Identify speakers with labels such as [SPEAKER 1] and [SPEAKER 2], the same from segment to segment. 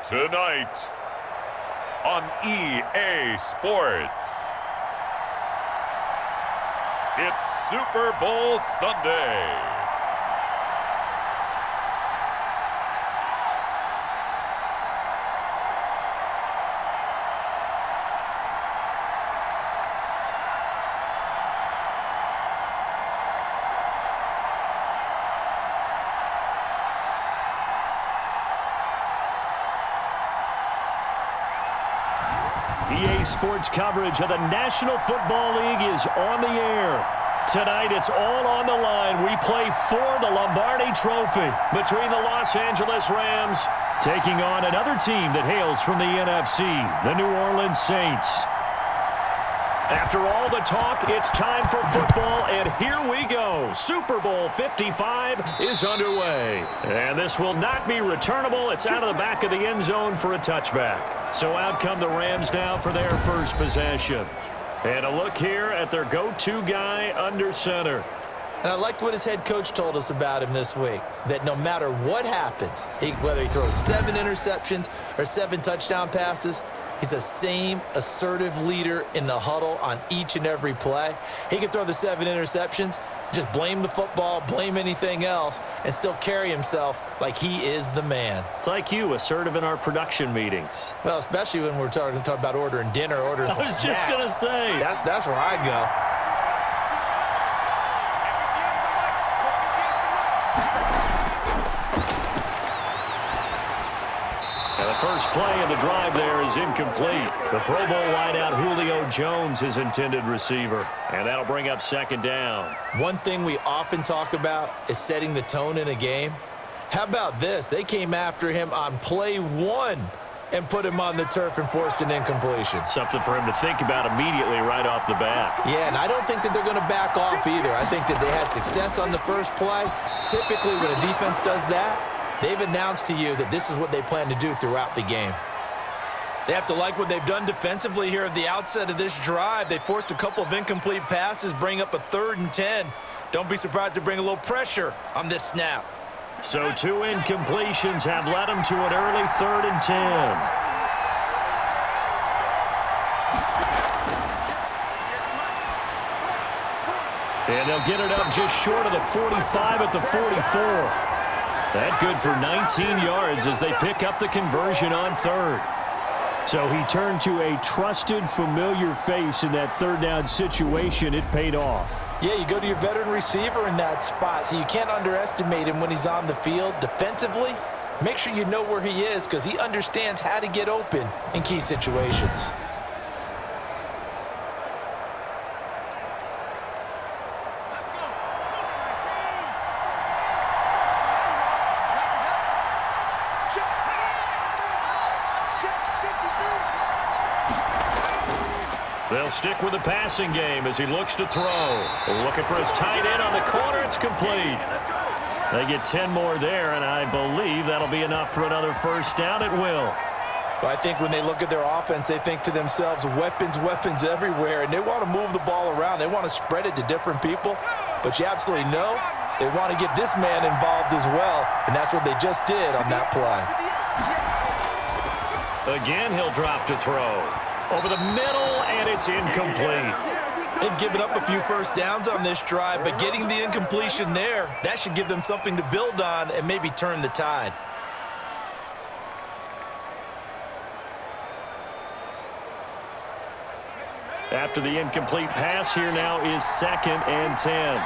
[SPEAKER 1] Tonight on EA Sports, it's Super Bowl Sunday.
[SPEAKER 2] EA Sports coverage of the National Football League is on the air. Tonight, it's all on the line. We play for the Lombardi Trophy between the Los Angeles Rams taking on another team that hails from the NFC, the New Orleans Saints. After all the talk, it's time for football, and here we go. Super Bowl 55 is underway. And this will not be returnable. It's out of the back of the end zone for a touchback. So out come the Rams now for their first possession. And a look here at their go-to guy under center.
[SPEAKER 3] And I liked what his head coach told us about him this week, that no matter what happens, whether he throws 7 interceptions or 7 touchdown passes, he's the same assertive leader in the huddle on each and every play. He can throw the 7 interceptions, just blame the football, blame anything else, and still carry himself like he is the man.
[SPEAKER 2] It's like you, assertive in our production meetings.
[SPEAKER 3] Well, especially when we're talking about ordering dinner, ordering some snacks.
[SPEAKER 2] I was just going to say.
[SPEAKER 3] That's where I go.
[SPEAKER 2] First play of the drive there is incomplete. The Pro Bowl wideout Julio Jones is intended receiver, and that'll bring up second down.
[SPEAKER 3] One thing we often talk about is setting the tone in a game. How about this? They came after him on play 1 and put him on the turf and forced an incompletion.
[SPEAKER 2] Something for him to think about immediately right off the bat.
[SPEAKER 3] Yeah, and I don't think that they're going to back off either. I think that they had success on the first play. Typically, when a defense does that, they've announced to you that this is what they plan to do throughout the game. They have to like what they've done defensively here at the outset of this drive. They forced a couple of incomplete passes, bring up a 3rd and 10. Don't be surprised to bring a little pressure on this snap.
[SPEAKER 2] So 2 incompletions have led them to an early 3rd and 10. And they'll get it up just short of the 45 at the 44. That good for 19 yards as they pick up the conversion on 3rd. So he turned to a trusted, familiar face in that 3rd down situation. It paid off.
[SPEAKER 3] Yeah, you go to your veteran receiver in that spot, so you can't underestimate him when he's on the field. Defensively, make sure you know where he is because he understands how to get open in key situations.
[SPEAKER 2] They'll stick with the passing game as he looks to throw. Looking for his tight end on the corner. It's complete. They get 10 more there, and I believe that'll be enough for another first down. It will.
[SPEAKER 3] Well, I think when they look at their offense, they think to themselves, weapons, weapons everywhere, and they want to move the ball around. They want to spread it to different people, but you absolutely know they want to get this man involved as well, and that's what they just did on that play.
[SPEAKER 2] Again, he'll drop to throw. Over the middle, and it's incomplete.
[SPEAKER 3] They've given up a few first downs on this drive, but getting the incompletion there, that should give them something to build on and maybe turn the tide.
[SPEAKER 2] After the incomplete pass, here now is 2nd and 10.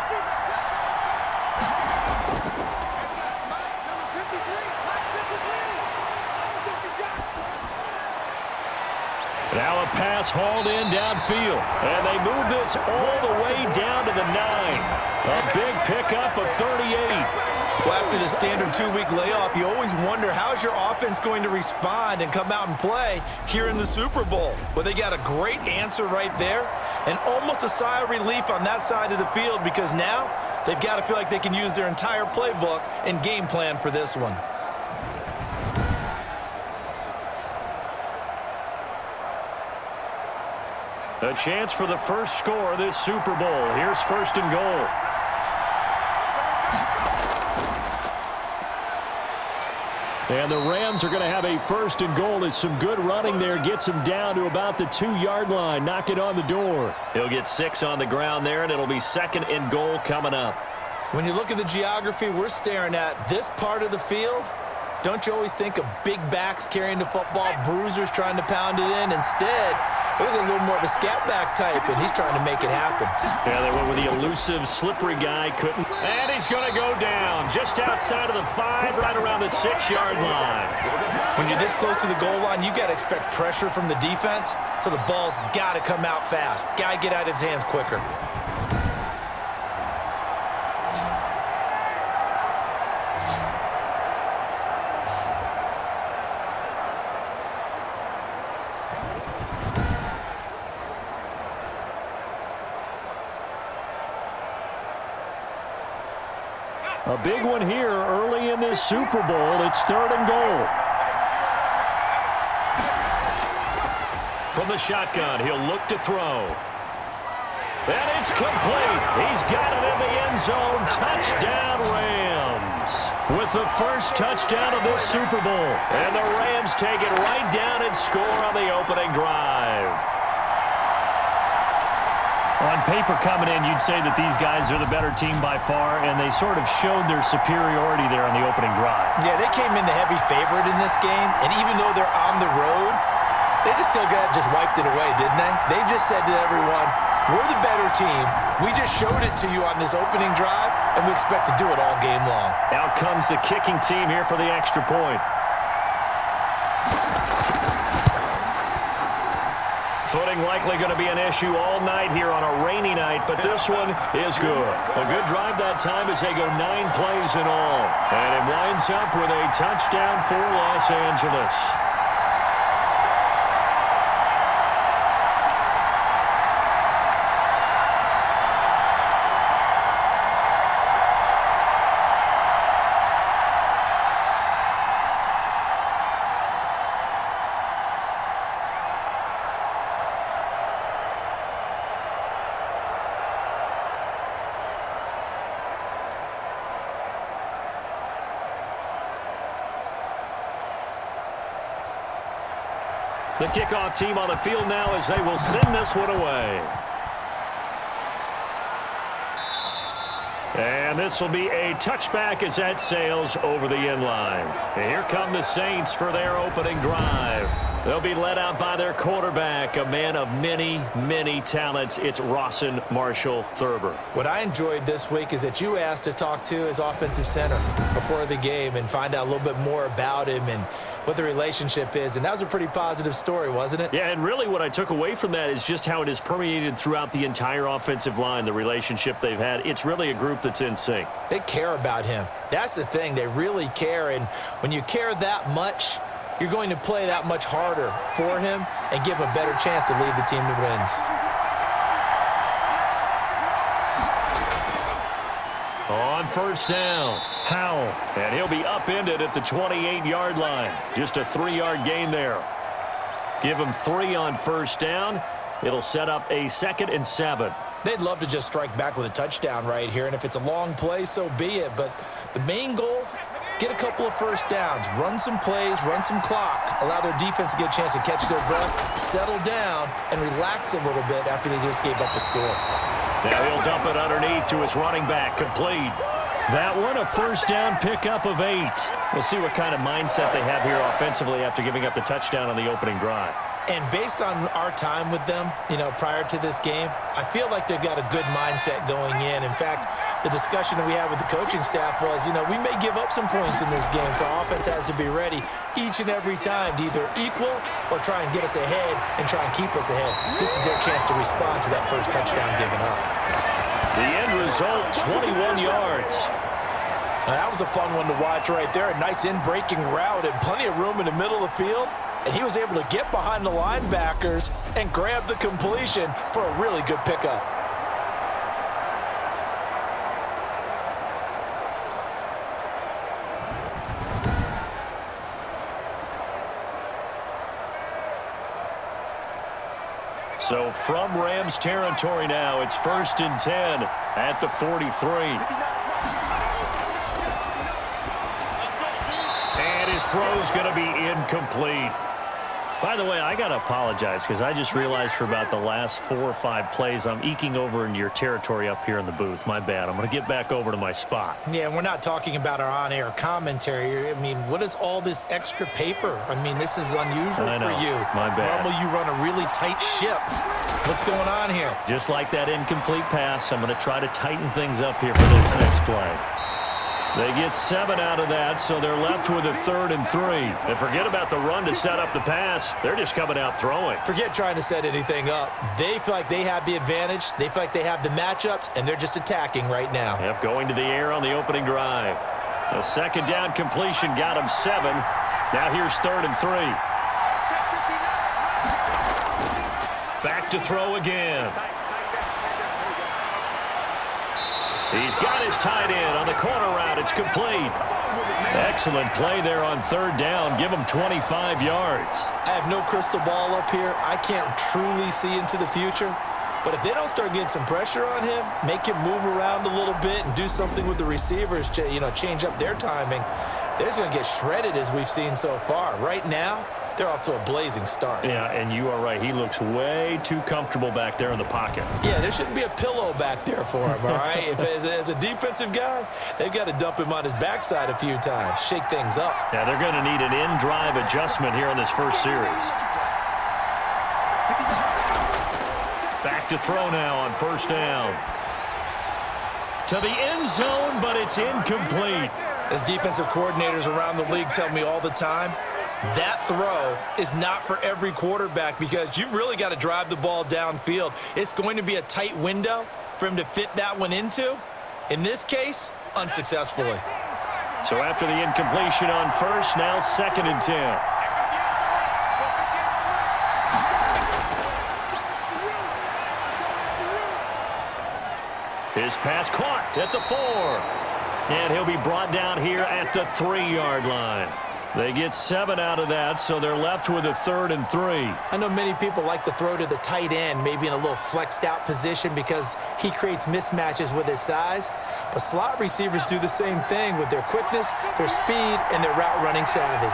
[SPEAKER 2] Now a pass hauled in downfield. And they move this all the way down to the 9. A big pickup of 38.
[SPEAKER 3] Well, after the standard 2-week layoff, you always wonder how's your offense going to respond and come out and play here in the Super Bowl. Well, they got a great answer right there and almost a sigh of relief on that side of the field because now they've got to feel like they can use their entire playbook and game plan for this one.
[SPEAKER 2] A chance for the first score of this Super Bowl. Here's 1st and goal. And the Rams are going to have a first and goal as some good running there gets him down to about the 2-yard line. Knock it on the door. He'll get 6 on the ground there, and it'll be second and goal coming up.
[SPEAKER 3] When you look at the geography we're staring at, this part of the field, don't you always think of big backs carrying the football, bruisers trying to pound it in? Instead, look at a little more of a scat back type, and he's trying to make it happen.
[SPEAKER 2] Yeah, they went with the elusive, slippery guy. Couldn't. And he's going to go down just outside of the 5, right around the 6-yard line.
[SPEAKER 3] When you're this close to the goal line, you got to expect pressure from the defense, so the ball's got to come out fast. Got to get out of his hands quicker.
[SPEAKER 2] A big one here early in this Super Bowl. It's third and goal. From the shotgun, he'll look to throw. And it's complete. He's got it in the end zone. Touchdown, Rams. With the first touchdown of this Super Bowl. And the Rams take it right down and score on the opening drive.
[SPEAKER 4] On paper coming in, you'd say that these guys are the better team by far, and they sort of showed their superiority there on the opening drive.
[SPEAKER 3] Yeah, they came in the heavy favorite in this game, and even though they're on the road, they just still just wiped it away, didn't they? They just said to everyone, we're the better team. We just showed it to you on this opening drive, and we expect to do it all game long.
[SPEAKER 2] Out comes the kicking team here for the extra point. Footing likely going to be an issue all night here on a rainy night, but this one is good. A good drive that time as they go 9 plays in all. And it winds up with a touchdown for Los Angeles. The kickoff team on the field now as they will send this one away. And this will be a touchback as that sails over the end line. And here come the Saints for their opening drive. They'll be led out by their quarterback, a man of many, many talents. It's Rawson Marshall Thurber.
[SPEAKER 3] What I enjoyed this week is that you asked to talk to his offensive center before the game and find out a little bit more about him and what the relationship is. And that was a pretty positive story, wasn't it?
[SPEAKER 2] Yeah, and really what I took away from that is just how it has permeated throughout the entire offensive line, the relationship they've had. It's really a group that's in sync.
[SPEAKER 3] They care about him. That's the thing. They really care. And when you care that much, you're going to play that much harder for him and give him a better chance to lead the team to wins.
[SPEAKER 2] On first down, Howell. And he'll be upended at the 28-yard line. Just a 3-yard gain there. Give him 3 on first down. It'll set up a 2nd and 7.
[SPEAKER 3] They'd love to just strike back with a touchdown right here, and if it's a long play, so be it. But the main goal, get a couple of first downs, run some plays, run some clock, allow their defense to get a chance to catch their breath, settle down, and relax a little bit after they just gave up a score.
[SPEAKER 2] Now he'll dump it underneath to his running back, complete. That one, a first down pickup of 8. We'll see what kind of mindset they have here offensively after giving up the touchdown on the opening drive.
[SPEAKER 3] And based on our time with them, prior to this game, I feel like they've got a good mindset going in. In fact, the discussion that we had with the coaching staff was, we may give up some points in this game, so our offense has to be ready each and every time to either equal or try and get us ahead and try and keep us ahead. This is their chance to respond to that first touchdown given up.
[SPEAKER 2] The end result, 21 yards.
[SPEAKER 5] Now, that was a fun one to watch right there. A nice in-breaking route and plenty of room in the middle of the field. And he was able to get behind the linebackers and grab the completion for a really good pickup.
[SPEAKER 2] So from Rams territory now, it's 1st and 10 at the 43. And his throw's going to be incomplete. By the way, I got to apologize because I just realized for about the last 4 or 5 plays, I'm eking over into your territory up here in the booth. My bad. I'm going to get back over to my spot.
[SPEAKER 3] Yeah, we're not talking about our on-air commentary. I mean, what is all this extra paper? I mean, this is unusual for you.
[SPEAKER 2] My bad.
[SPEAKER 3] Normally you run a really tight ship. What's going on here?
[SPEAKER 2] Just like that incomplete pass, I'm going to try to tighten things up here for this next play. They get 7 out of that, so they're left with a 3rd and 3. And forget about the run to set up the pass. They're just coming out throwing.
[SPEAKER 3] Forget trying to set anything up. They feel like they have the advantage. They feel like they have the matchups, and they're just attacking right now.
[SPEAKER 2] Yep, going to the air on the opening drive. A 2nd down completion got him 7. Now here's 3rd and 3. Back to throw again. He's got his tight end on the corner route. It's complete. Excellent play there on 3rd down. Give him 25 yards.
[SPEAKER 3] I have no crystal ball up here. I can't truly see into the future. But if they don't start getting some pressure on him, make him move around a little bit and do something with the receivers to, change up their timing, they're just going to get shredded as we've seen so far. Right now, they're off to a blazing start.
[SPEAKER 2] Yeah, and you are right. He looks way too comfortable back there in the pocket.
[SPEAKER 3] Yeah, there shouldn't be a pillow back there for him, all right? If as a defensive guy, they've got to dump him on his backside a few times, shake things up.
[SPEAKER 2] Yeah, they're going to need an in-drive adjustment here on this first series. Back to throw now on 1st down. To the end zone, but it's incomplete.
[SPEAKER 3] As defensive coordinators around the league tell me all the time, that throw is not for every quarterback because you've really got to drive the ball downfield. It's going to be a tight window for him to fit that one into. In this case, unsuccessfully.
[SPEAKER 2] So after the incompletion on 1st, now 2nd and 10. His pass caught at the 4. And he'll be brought down here at the 3-yard line. They get 7 out of that, so they're left with a 3rd and 3.
[SPEAKER 3] I know many people like to throw to the tight end, maybe in a little flexed out position because he creates mismatches with his size. But slot receivers do the same thing with their quickness, their speed, and their route running savvy.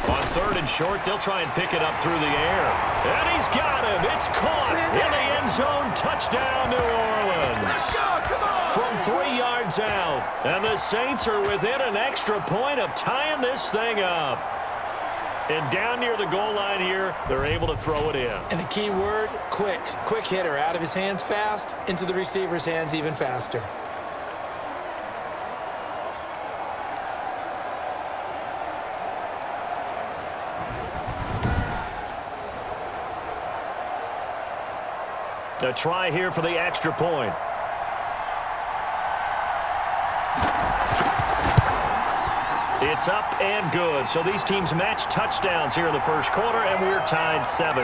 [SPEAKER 2] On 3rd and short, they'll try and pick it up through the air. And he's got him. It's caught in the end zone. Touchdown, New Orleans. From 3 yards out. And the Saints are within an extra point of tying this thing up. And down near the goal line here, they're able to throw it in.
[SPEAKER 3] And the key word, quick. Quick hitter. Out of his hands fast, into the receiver's hands even faster.
[SPEAKER 2] A try here for the extra point. It's up and good. So these teams match touchdowns here in the first quarter, and we're tied 7-7.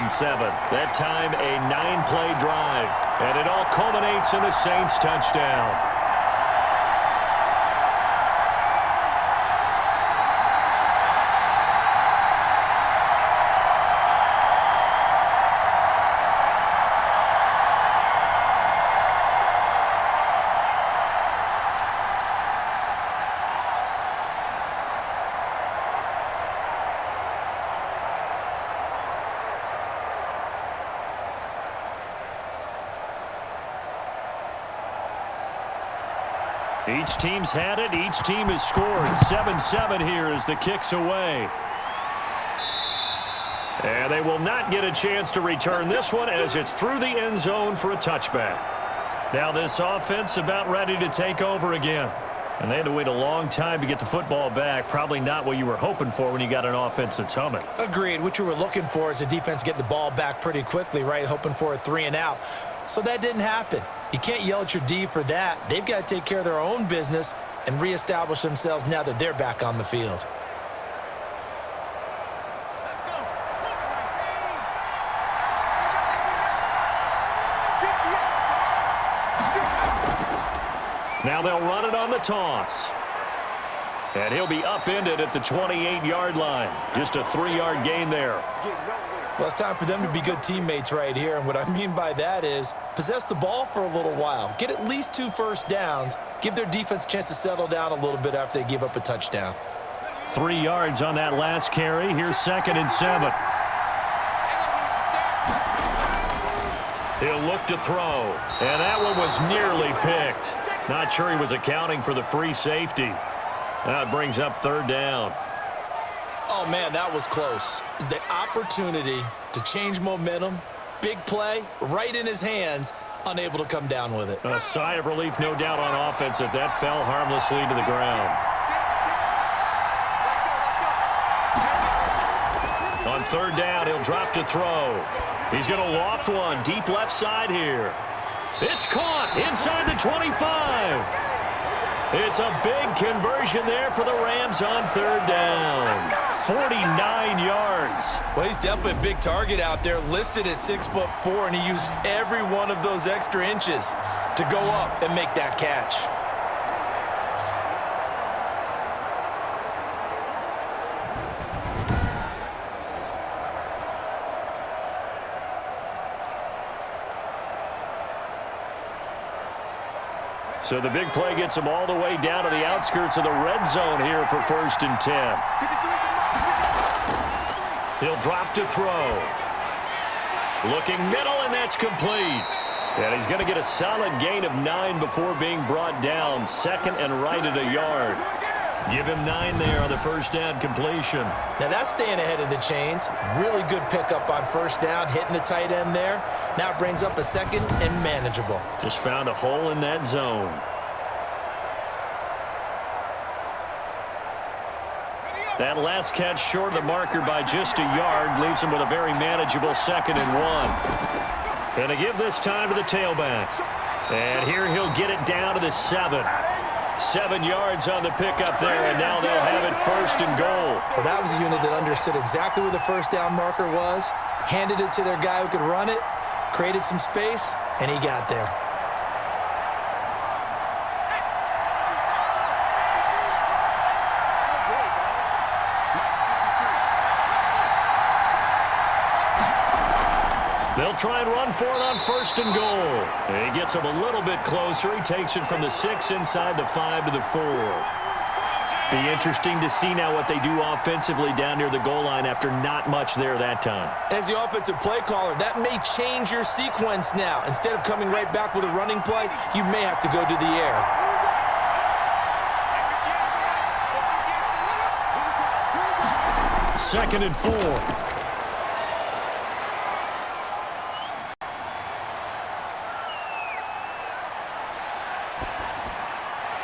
[SPEAKER 2] That time, a 9-play drive. And it all culminates in a Saints touchdown. Each team's had it. Each team has scored. 7-7 here as the kick's away. And they will not get a chance to return this one as it's through the end zone for a touchback. Now this offense about ready to take over again. And they had to wait a long time to get the football back. Probably not what you were hoping for when you got an offense that's humming.
[SPEAKER 3] Agreed. What you were looking for is the defense get the ball back pretty quickly, right? Hoping for a 3 and out. So that didn't happen. You can't yell at your D for that. They've got to take care of their own business and reestablish themselves now that they're back on the field.
[SPEAKER 2] Now they'll run it on the toss. And he'll be upended at the 28-yard line. Just a 3-yard gain there.
[SPEAKER 3] Well, it's time for them to be good teammates right here, and what I mean by that is possess the ball for a little while. Get at least 2 first downs. Give their defense a chance to settle down a little bit after they give up a touchdown.
[SPEAKER 2] 3 yards on that last carry. Here's 2nd and 7. He'll look to throw, and that one was nearly picked. Not sure he was accounting for the free safety. That brings up 3rd down.
[SPEAKER 3] Oh, man, that was close. The opportunity to change momentum, big play, right in his hands, unable to come down with it.
[SPEAKER 2] A sigh of relief, no doubt, on offense that that fell harmlessly to the ground. On 3rd down, he'll drop to throw. He's going to loft one deep left side here. It's caught inside the 25. It's a big conversion there for the Rams on 3rd down. 49 yards.
[SPEAKER 3] Well, he's definitely a big target out there, listed at 6'4", and he used every one of those extra inches to go up and make that catch.
[SPEAKER 2] So the big play gets him all the way down to the outskirts of the red zone here for 1st and 10. He'll drop to throw. Looking middle, and that's complete. And he's going to get a solid gain of 9 before being brought down. 2nd and right at a yard. Give him 9 there on the 1st down completion.
[SPEAKER 3] Now that's staying ahead of the chains. Really good pickup on 1st down, hitting the tight end there. Now it brings up a 2nd and manageable.
[SPEAKER 2] Just found a hole in that zone. That last catch short of the marker by just a yard leaves him with a very manageable 2nd and 1. Going to give this time to the tailback. And here he'll get it down to the 7. 7 yards on the pickup there, and now they'll have it 1st and goal.
[SPEAKER 3] Well, that was a unit that understood exactly where the 1st down marker was, handed it to their guy who could run it, created some space, and he got there.
[SPEAKER 2] They'll try and run for it on 1st and goal. And he gets him a little bit closer. He takes it from the 6 inside the 5 to the 4. Be interesting to see now what they do offensively down near the goal line after not much there that time.
[SPEAKER 3] As the offensive play caller, that may change your sequence now. Instead of coming right back with a running play, you may have to go to the air.
[SPEAKER 2] Second and 4.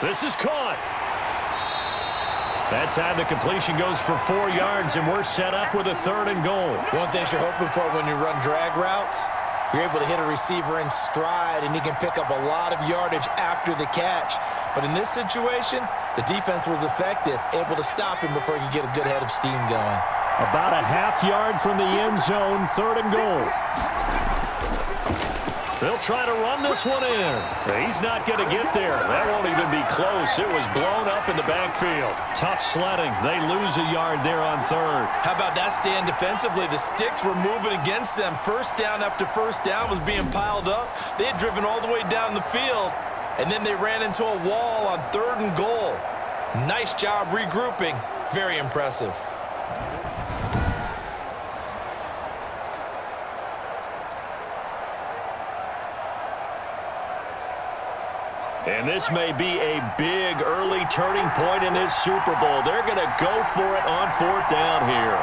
[SPEAKER 2] This is caught. That time the completion goes for 4 yards, and we're set up with a 3rd and goal.
[SPEAKER 3] One thing you're hoping for when you run drag routes, you're able to hit a receiver in stride, and he can pick up a lot of yardage after the catch. But in this situation, the defense was effective, able to stop him before he could get a good head of steam going.
[SPEAKER 2] About a half yard from the end zone, 3rd and goal. They'll try to run this one in. He's not going to get there. That won't even be close. It was blown up in the backfield. Tough sledding. They lose a yard there on 3rd.
[SPEAKER 3] How about that stand defensively? The sticks were moving against them. 1st down after 1st down was being piled up. They had driven all the way down the field, and then they ran into a wall on 3rd and goal. Nice job regrouping. Very impressive.
[SPEAKER 2] And this may be a big early turning point in this Super Bowl. They're going to go for it on 4th down here.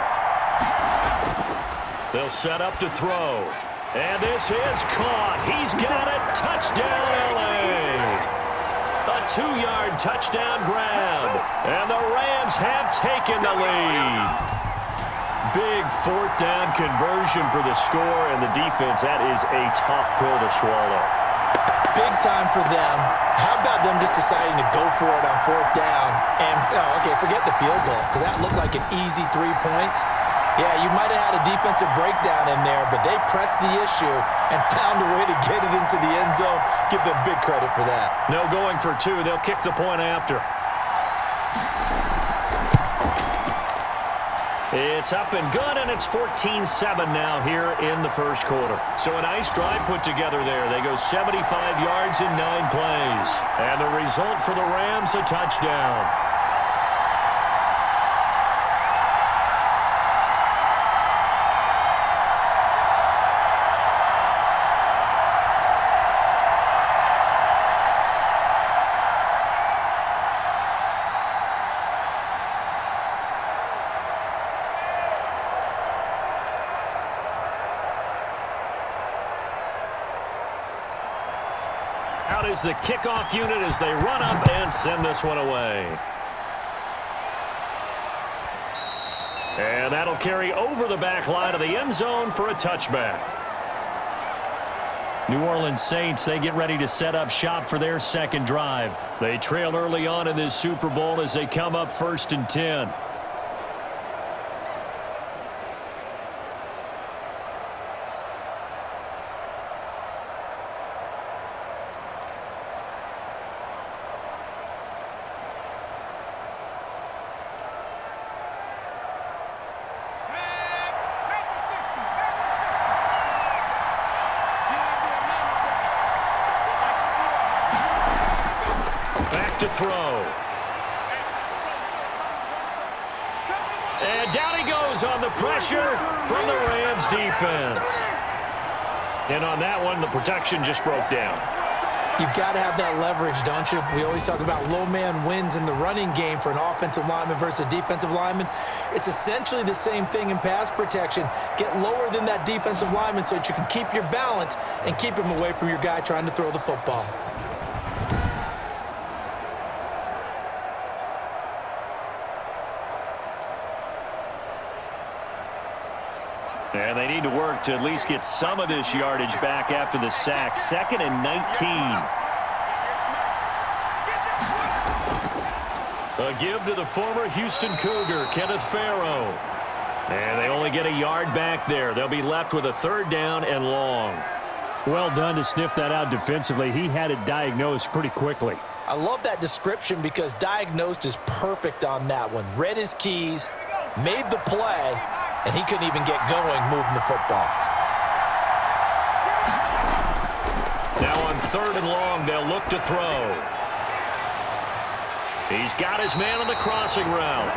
[SPEAKER 2] They'll set up to throw. And this is caught. He's got it. Touchdown, L.A. A 2-yard touchdown grab. And the Rams have taken the lead. Big 4th down conversion for the score, and the defense, that is a tough pill to swallow.
[SPEAKER 3] Big time for them. How about them just deciding to go for it on 4th down? And, okay, forget the field goal, because that looked like an easy 3 points. Yeah, you might have had a defensive breakdown in there, but they pressed the issue and found a way to get it into the end zone. Give them big credit for that.
[SPEAKER 2] No going for 2. They'll kick the point after. It's up and good, and it's 14-7 now here in the first quarter. So a nice drive put together there. They go 75 yards in 9 plays. And the result for the Rams, a touchdown. Out is the kickoff unit as they run up and send this one away. And that'll carry over the back line of the end zone for a touchback. New Orleans Saints, they get ready to set up shop for their second drive. They trail early on in this Super Bowl as they come up 1st and 10. To throw. And down he goes on the pressure from the Rams defense. And on that one, the protection just broke down.
[SPEAKER 3] You've got to have that leverage, don't you? We always talk about low man wins in the running game for an offensive lineman versus a defensive lineman. It's essentially the same thing in pass protection. Get lower than that defensive lineman so that you can keep your balance and keep him away from your guy trying to throw the football.
[SPEAKER 2] And they need to work to at least get some of this yardage back after the sack. 2nd and 19. A give to the former Houston Cougar, Kenneth Farrow. And they only get a yard back there. They'll be left with a 3rd down and long.
[SPEAKER 4] Well done to sniff that out defensively. He had it diagnosed pretty quickly.
[SPEAKER 5] I love that description because diagnosed is perfect on that one. Read his keys, made the play, and he couldn't even get going moving the football.
[SPEAKER 2] Now on 3rd and long, they'll look to throw. He's got his man on the crossing route.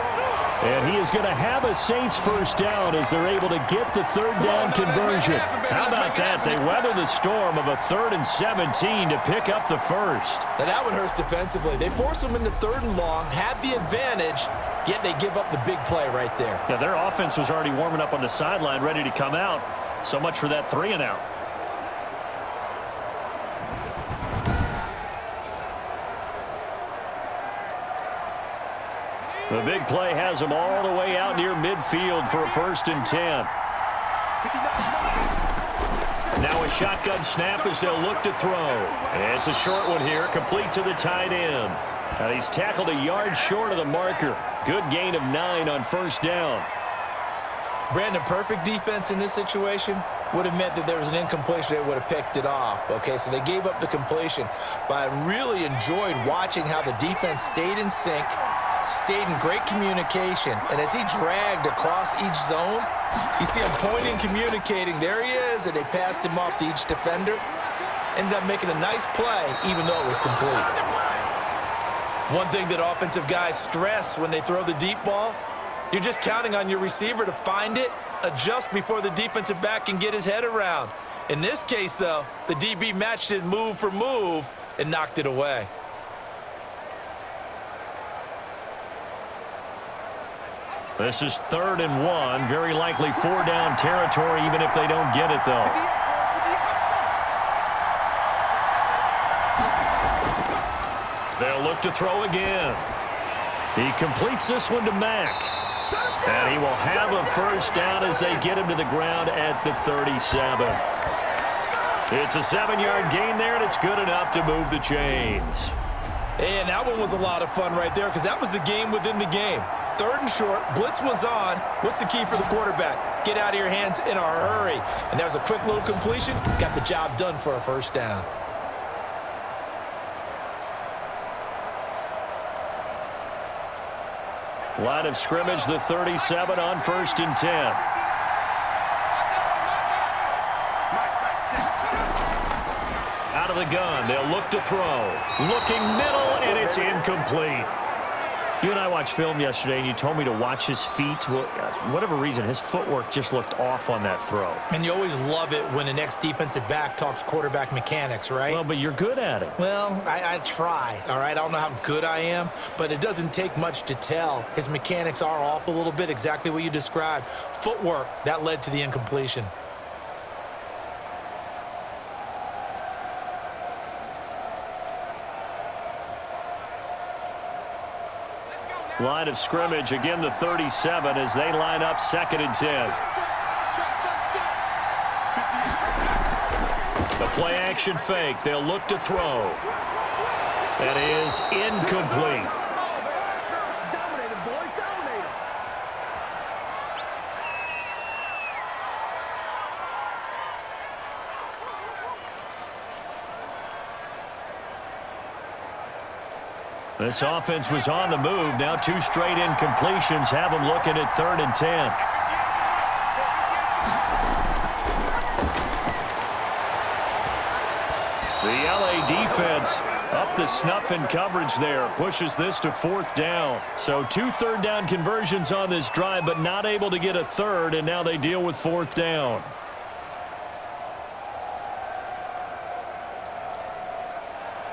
[SPEAKER 4] And he is going to have a Saints first down as they're able to get the 3rd down conversion.
[SPEAKER 2] How about that? They weather the storm of a 3rd and 17 to pick up the first.
[SPEAKER 3] Now that one hurts defensively. They force them into 3rd and long, had the advantage, yet they give up the big play right there.
[SPEAKER 2] Yeah, their offense was already warming up on the sideline, ready to come out. So much for that 3 and out. The big play has them all the way out near midfield for a 1st and 10. Now a shotgun snap as they'll look to throw. And it's a short one here, complete to the tight end. Now he's tackled a yard short of the marker. Good gain of 9 on 1st down.
[SPEAKER 3] Brandon, perfect defense in this situation would have meant that there was an incompletion. They would have picked it off. Okay, so they gave up the completion. But I really enjoyed watching how the defense stayed in sync, stayed in great communication, and as he dragged across each zone, you see him pointing, communicating. There he is, and they passed him off to each defender. Ended up making a nice play, even though it was complete. One thing that offensive guys stress when they throw the deep ball, you're just counting on your receiver to find it, adjust before the defensive back can get his head around. In this case, though, the DB matched it move for move and knocked it away.
[SPEAKER 2] This is 3rd and 1. Very likely 4-down territory, even if they don't get it, though. They'll look to throw again. He completes this one to Mack. And he will have a 1st down as they get him to the ground at the 37. It's a 7-yard gain there, and it's good enough to move the chains.
[SPEAKER 3] And that one was a lot of fun right there because that was the game within the game. 3rd and short, blitz was on. What's the key for the quarterback? Get out of your hands in a hurry. And that was a quick little completion. Got the job done for a 1st down.
[SPEAKER 2] Line of scrimmage, the 37 on 1st and 10. Out of the gun, they'll look to throw. Looking middle, and it's incomplete. You and I watched film yesterday, and you told me to watch his feet. Well, for whatever reason, his footwork just looked off on that throw.
[SPEAKER 3] And you always love it when the next defensive back talks quarterback mechanics, right?
[SPEAKER 2] Well, but you're good at it.
[SPEAKER 3] Well, I try, all right? I don't know how good I am, but it doesn't take much to tell. His mechanics are off a little bit, exactly what you described. Footwork, that led to the incompletion.
[SPEAKER 2] Line of scrimmage, again the 37 as they line up 2nd and 10. The play action fake. They'll look to throw. That is incomplete. This offense was on the move. Now 2 straight incompletions have them looking at 3rd and 10. The LA defense up the snuff in coverage there. Pushes this to 4th down. So 2 third-down conversions on this drive, but not able to get a third, and now they deal with 4th down.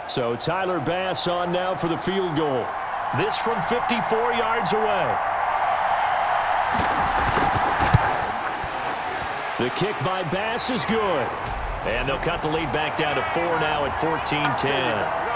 [SPEAKER 2] So Tyler Bass on now for the field goal. This from 54 yards away. The kick by Bass is good. And they'll cut the lead back down to 4 now at 14-10.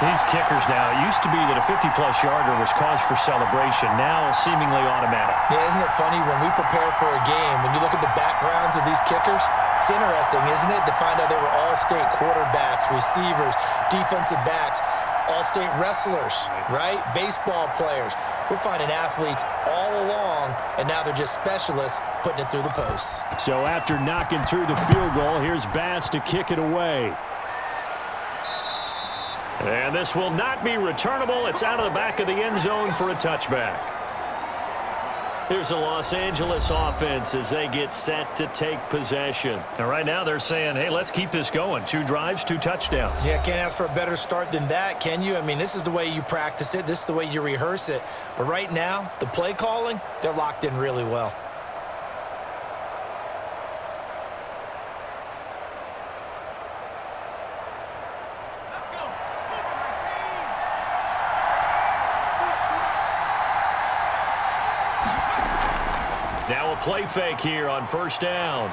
[SPEAKER 4] These kickers now, it used to be that a 50-plus yarder was cause for celebration. Now seemingly automatic.
[SPEAKER 3] Yeah, isn't it funny when we prepare for a game, when you look at the backgrounds of these kickers, it's interesting, isn't it, to find out they were all-state quarterbacks, receivers, defensive backs, all-state wrestlers, right? Baseball players. We're finding athletes all along, and now they're just specialists putting it through the posts.
[SPEAKER 2] So after knocking through the field goal, here's Bass to kick it away. And this will not be returnable. It's out of the back of the end zone for a touchback. Here's the Los Angeles offense as they get set to take possession.
[SPEAKER 4] And right now they're saying, hey, let's keep this going. 2 drives, 2 touchdowns.
[SPEAKER 3] Yeah, can't ask for a better start than that, can you? I mean, this is the way you practice it. This is the way you rehearse it. But right now, the play calling, they're locked in really well.
[SPEAKER 2] Now a play fake here on 1st down.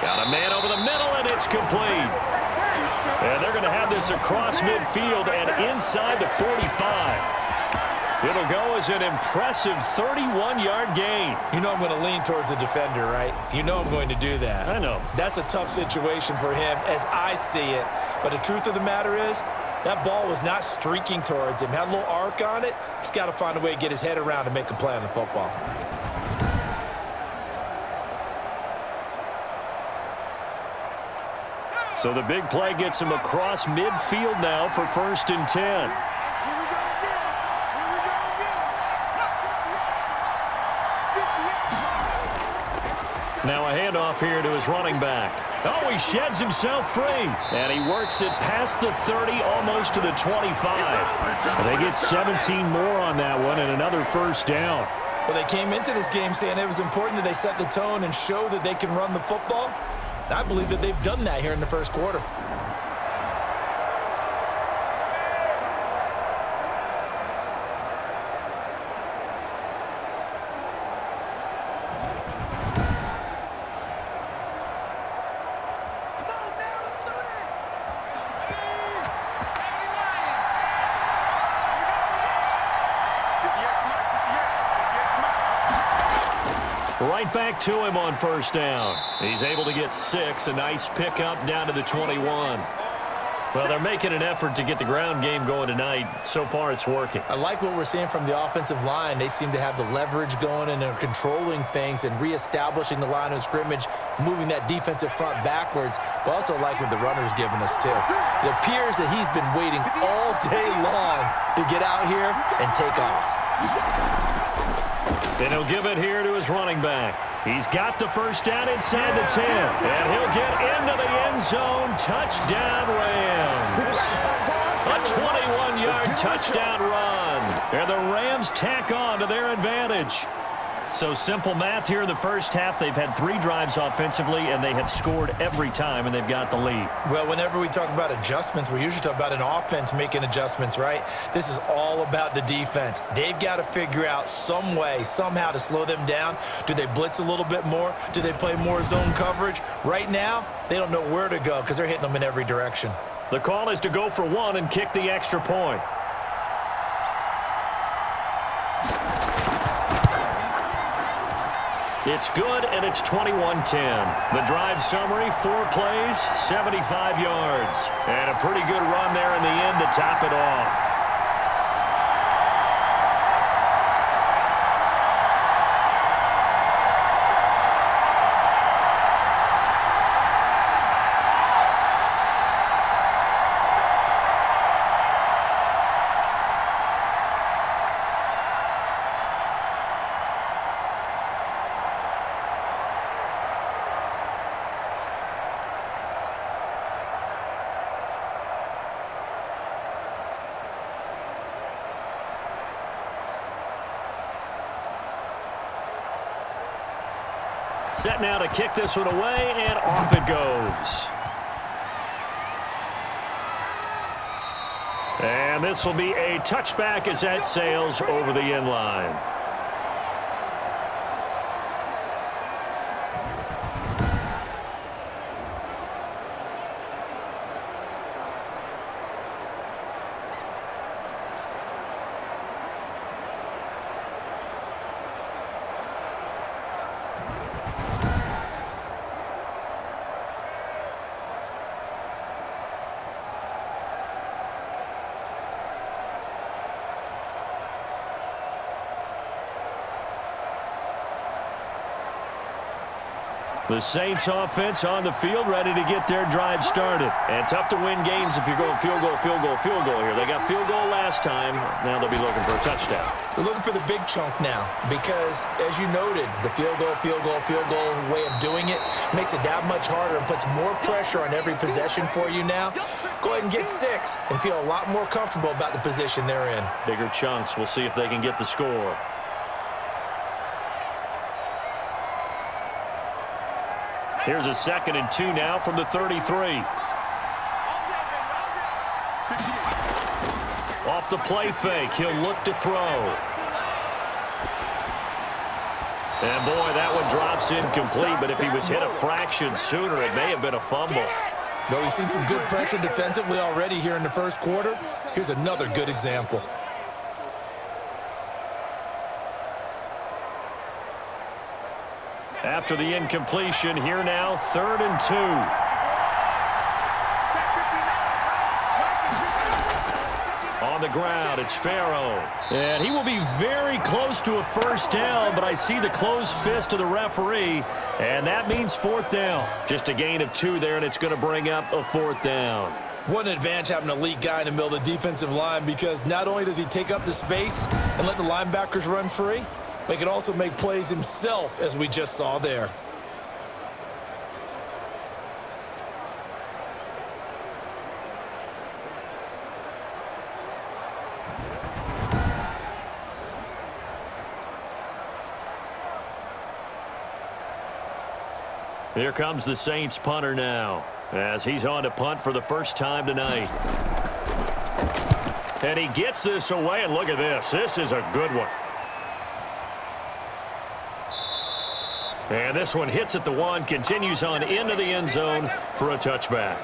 [SPEAKER 2] Got a man over the middle, and it's complete. And they're going to have this across midfield and inside the 45. It'll go as an impressive 31-yard gain.
[SPEAKER 3] You know I'm going to lean towards the defender, right? You know I'm going to do that.
[SPEAKER 2] I know.
[SPEAKER 3] That's a tough situation for him as I see it. But the truth of the matter is, that ball was not streaking towards him. Had a little arc on it. He's got to find a way to get his head around and make a play on the football.
[SPEAKER 2] So the big play gets him across midfield now for 1st and 10. Now a handoff here to his running back. Oh, he sheds himself free. And he works it past the 30, almost to the 25. They get 17 more on that one and another 1st down.
[SPEAKER 3] Well, they came into this game saying it was important that they set the tone and show that they can run the football. I believe that they've done that here in the 1st quarter.
[SPEAKER 2] Right back to him on 1st down. He's able to get 6. A nice pickup down to the 21.
[SPEAKER 4] Well, they're making an effort to get the ground game going tonight. So far, it's working.
[SPEAKER 3] I like what we're seeing from the offensive line. They seem to have the leverage going and are controlling things and reestablishing the line of scrimmage, moving that defensive front backwards, but also like what the runner's giving us too. It appears that he's been waiting all day long to get out here and take off.
[SPEAKER 2] And he'll give it here to his running back. He's got the first down inside the 10. And he'll get into the end zone. Touchdown, Rams. A 21-yard touchdown run. And the Rams tack on to their advantage. So simple math here in the first half. They've had 3 drives offensively, and they have scored every time, and they've got the lead.
[SPEAKER 3] Well, whenever we talk about adjustments, we usually talk about an offense making adjustments, right? This is all about the defense. They've got to figure out some way, somehow to slow them down. Do they blitz a little bit more? Do they play more zone coverage? Right now, they don't know where to go because they're hitting them in every direction.
[SPEAKER 2] The call is to go for 1 and kick the extra point. It's good, and it's 21-10. The drive summary, 4 plays, 75 yards. And a pretty good run there in the end to top it off. Set now to kick this one away, and off it goes. And this will be a touchback as that sails over the end line. The Saints offense on the field, ready to get their drive started. And tough to win games if you're going field goal, field goal, field goal here. They got field goal last time. Now they'll be looking for a touchdown.
[SPEAKER 3] They're looking for the big chunk now because, as you noted, the field goal way of doing it makes it that much harder and puts more pressure on every possession for you now. Go ahead and get 6 and feel a lot more comfortable about the position they're in.
[SPEAKER 2] Bigger chunks. We'll see if they can get the score. Here's a 2nd and 2 now from the 33. Off the play fake, he'll look to throw. And boy, that one drops incomplete, but if he was hit a fraction sooner, it may have been a fumble.
[SPEAKER 3] Though we've seen some good pressure defensively already here in the first quarter, here's another good example.
[SPEAKER 2] After the incompletion, here now, 3rd and 2. On the ground, it's Farrow. And he will be very close to a first down, but I see the closed fist of the referee, and that means 4th down. Just a gain of 2 there, and it's going to bring up a 4th down.
[SPEAKER 3] What an advantage having an elite guy in the middle of the defensive line, because not only does he take up the space and let the linebackers run free, but he can also make plays himself, as we just saw there.
[SPEAKER 2] Here comes the Saints punter now, as he's on to punt for the first time tonight. And he gets this away, and look at this. This is a good one. And this one hits at the 1, continues on into the end zone for a touchback.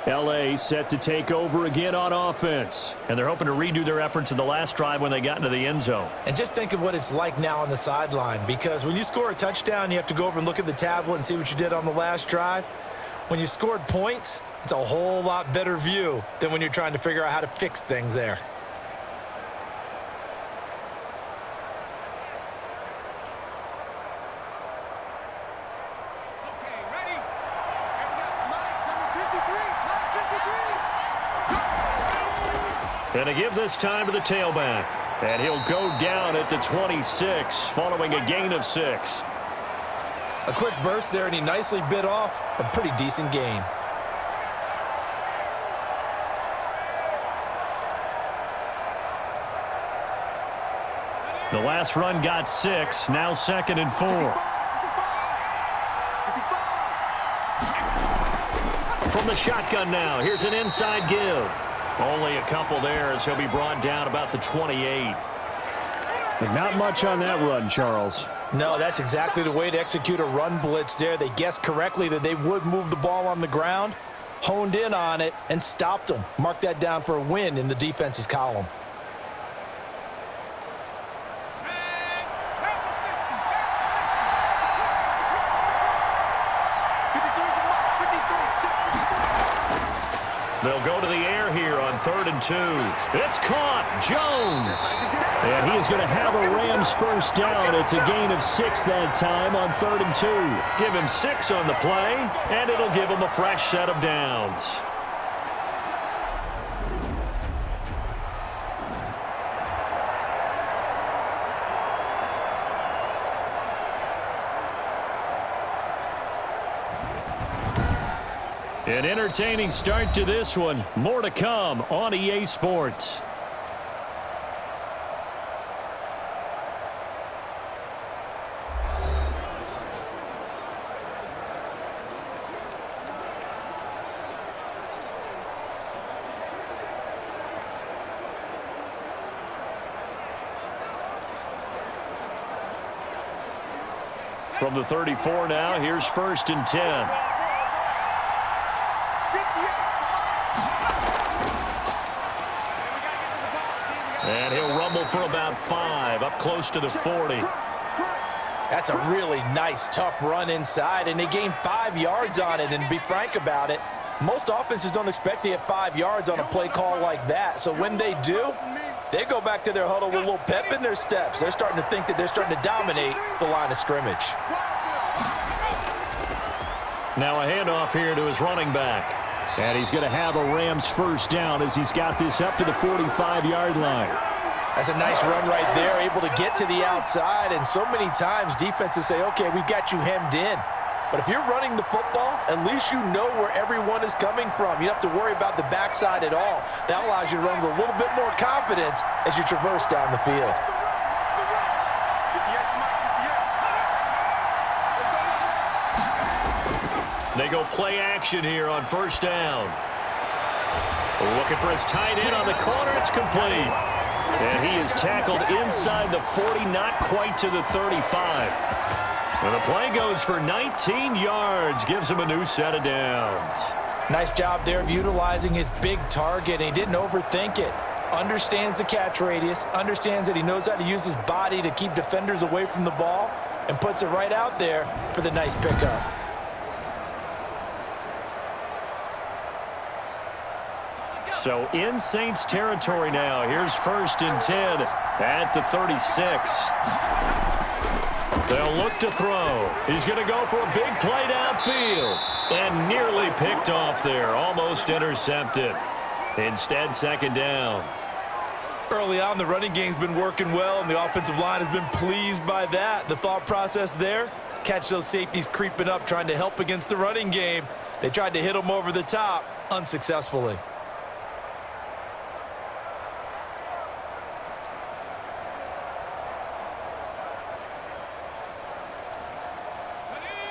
[SPEAKER 2] L.A. set to take over again on offense. And they're hoping to redo their efforts in the last drive when they got into the end zone.
[SPEAKER 3] And just think of what it's like now on the sideline, because when you score a touchdown, you have to go over and look at the tablet and see what you did on the last drive. When you scored points, It's a whole lot better view than when you're trying to figure out how to fix things there.
[SPEAKER 2] And to give this time to the tailback. And he'll go down at the 26 following a gain of 6.
[SPEAKER 3] A quick burst there, and he nicely bit off a pretty decent gain.
[SPEAKER 2] The last run got 6, now 2nd and 4. From the shotgun now, here's an inside give. Only a couple there as he'll be brought down about the 28.
[SPEAKER 4] But not much on that run, Charles.
[SPEAKER 5] No, that's exactly the way to execute a run blitz there. They guessed correctly that they would move the ball on the ground, honed in on it, and stopped them. Mark that down for a win in the defense's column.
[SPEAKER 2] They'll go to the air here on 3rd and 2. It's caught. Jones. And he is going to have a Rams first down. It's a gain of 6 that time on 3rd and 2. Give him 6 on the play, and it'll give him a fresh set of downs. An entertaining start to this one. More to come on EA Sports. From the 34 now, here's 1st and 10. And he'll rumble for about 5, up close to the 40.
[SPEAKER 5] That's a really nice, tough run inside, and they gained 5 yards on it. And to be frank about it, most offenses don't expect to get 5 yards on a play call like that. So when they do, they go back to their huddle with a little pep in their steps. They're starting to think that they're starting to dominate the line of scrimmage.
[SPEAKER 2] Now a handoff here to his running back. And he's going to have a Rams first down as he's got this up to the 45-yard line.
[SPEAKER 5] That's a nice run right there, able to get to the outside. And so many times defenses say, okay, we got you hemmed in. But if you're running the football, at least you know where everyone is coming from. You don't have to worry about the backside at all. That allows you to run with a little bit more confidence as you traverse down the field.
[SPEAKER 2] They go play action here on 1st down. Looking for his tight end on the corner. It's complete. And he is tackled inside the 40, not quite to the 35. And the play goes for 19 yards. Gives him a new set of downs.
[SPEAKER 5] Nice job there of utilizing his big target. And he didn't overthink it. Understands the catch radius. Understands that he knows how to use his body to keep defenders away from the ball. And puts it right out there for the nice pickup.
[SPEAKER 2] So in Saints territory now. Here's 1st and 10 at the 36. They'll look to throw. He's going to go for a big play downfield. And nearly picked off there. Almost intercepted. Instead, 2nd down.
[SPEAKER 3] Early on, the running game's been working well, and the offensive line has been pleased by that. The thought process there, catch those safeties creeping up, trying to help against the running game. They tried to hit them over the top, unsuccessfully.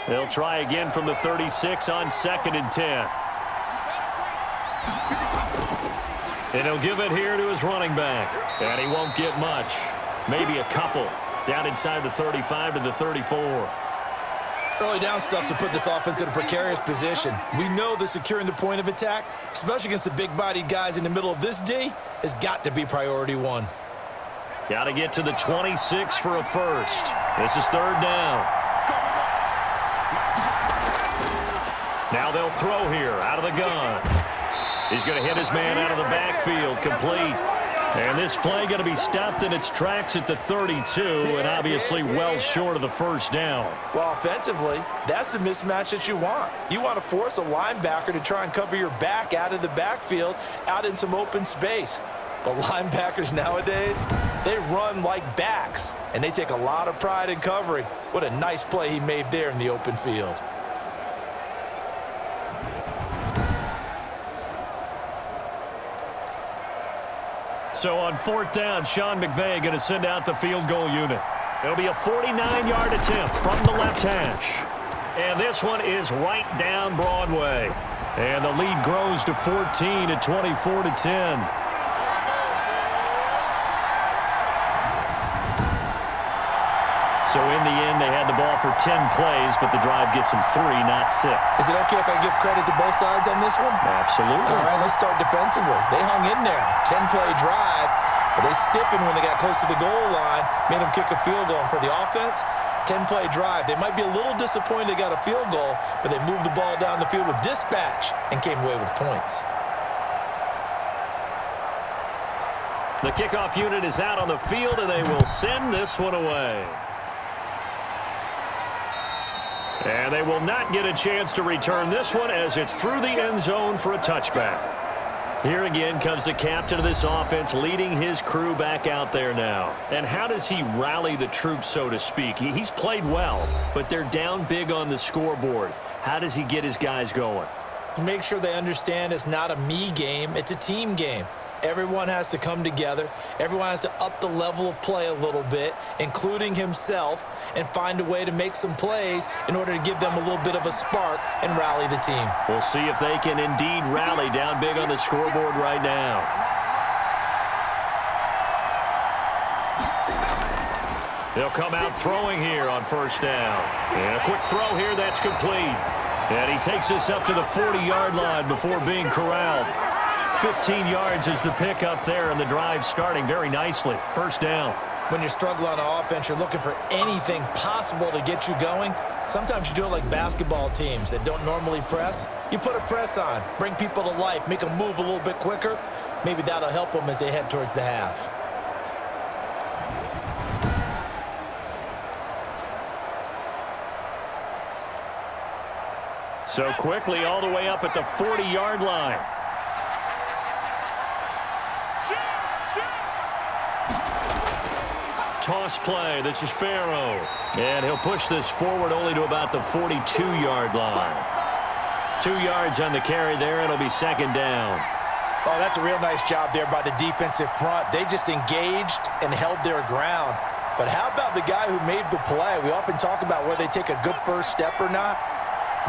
[SPEAKER 2] They'll try again from the 36 on 2nd and 10. And he'll give it here to his running back. And he won't get much. Maybe a couple. Down inside the 35 to the 34.
[SPEAKER 3] Early down stuff to put this offense in a precarious position. We know that securing the point of attack, especially against the big-bodied guys in the middle of this D, has got to be priority 1.
[SPEAKER 2] Got to get to the 26 for a first. This is 3rd down. Now they'll throw here out of the gun. He's going to hit his man out of the backfield, complete. And this play going to be stopped in its tracks at the 32, and obviously well short of the first down.
[SPEAKER 3] Well, offensively, that's the mismatch that you want. You want to force a linebacker to try and cover your back out of the backfield, out in some open space. But linebackers nowadays, they run like backs, and they take a lot of pride in covering. What a nice play he made there in the open field.
[SPEAKER 2] So on fourth down, Sean McVay going to send out the field goal unit. It'll be a 49-yard attempt from the left hash. And this one is right down Broadway. And the lead grows to 14 at 24-10. So in the end, they had the ball for 10 plays, but the drive gets them 3, not 6.
[SPEAKER 3] Is it okay if I give credit to both sides on this one?
[SPEAKER 2] Absolutely.
[SPEAKER 3] All right, let's start defensively. They hung in there. 10-play drive, but they stiffened when they got close to the goal line, made them kick a field goal. And for the offense, 10-play drive. They might be a little disappointed they got a field goal, but they moved the ball down the field with dispatch and came away with points.
[SPEAKER 2] The kickoff unit is out on the field, and they will send this one away. And they will not get a chance to return this one as it's through the end zone for a touchback. Here again comes the captain of this offense leading his crew back out there now. And how does he rally the troops, so to speak? He's played well, but they're down big on the scoreboard. How does he get his guys going?
[SPEAKER 3] To make sure they understand it's not a me game, it's a team game. Everyone has to come together. Everyone has to up the level of play a little bit, including himself, and find a way to make some plays in order to give them a little bit of a spark and rally the team.
[SPEAKER 2] We'll see if they can indeed rally down big on the scoreboard right now. They'll come out throwing here on first down. And a quick throw here, that's complete. And he takes this up to the 40-yard line before being corralled. 15 yards is the pickup there, and the drive starting very nicely. First down.
[SPEAKER 3] When you're struggling on offense, you're looking for anything possible to get you going. Sometimes you do it like basketball teams that don't normally press. You put a press on, bring people to life, make them move a little bit quicker. Maybe that'll help them as they head towards the half.
[SPEAKER 2] So quickly all the way up at the 40-yard line. Toss play. This is Farrow. And he'll push this forward only to about the 42-yard line. 2 yards on the carry there. It'll be second down.
[SPEAKER 5] Oh, that's a real nice job there by the defensive front. They just engaged and held their ground. But how about the guy who made the play? We often talk about whether they take a good first step or not.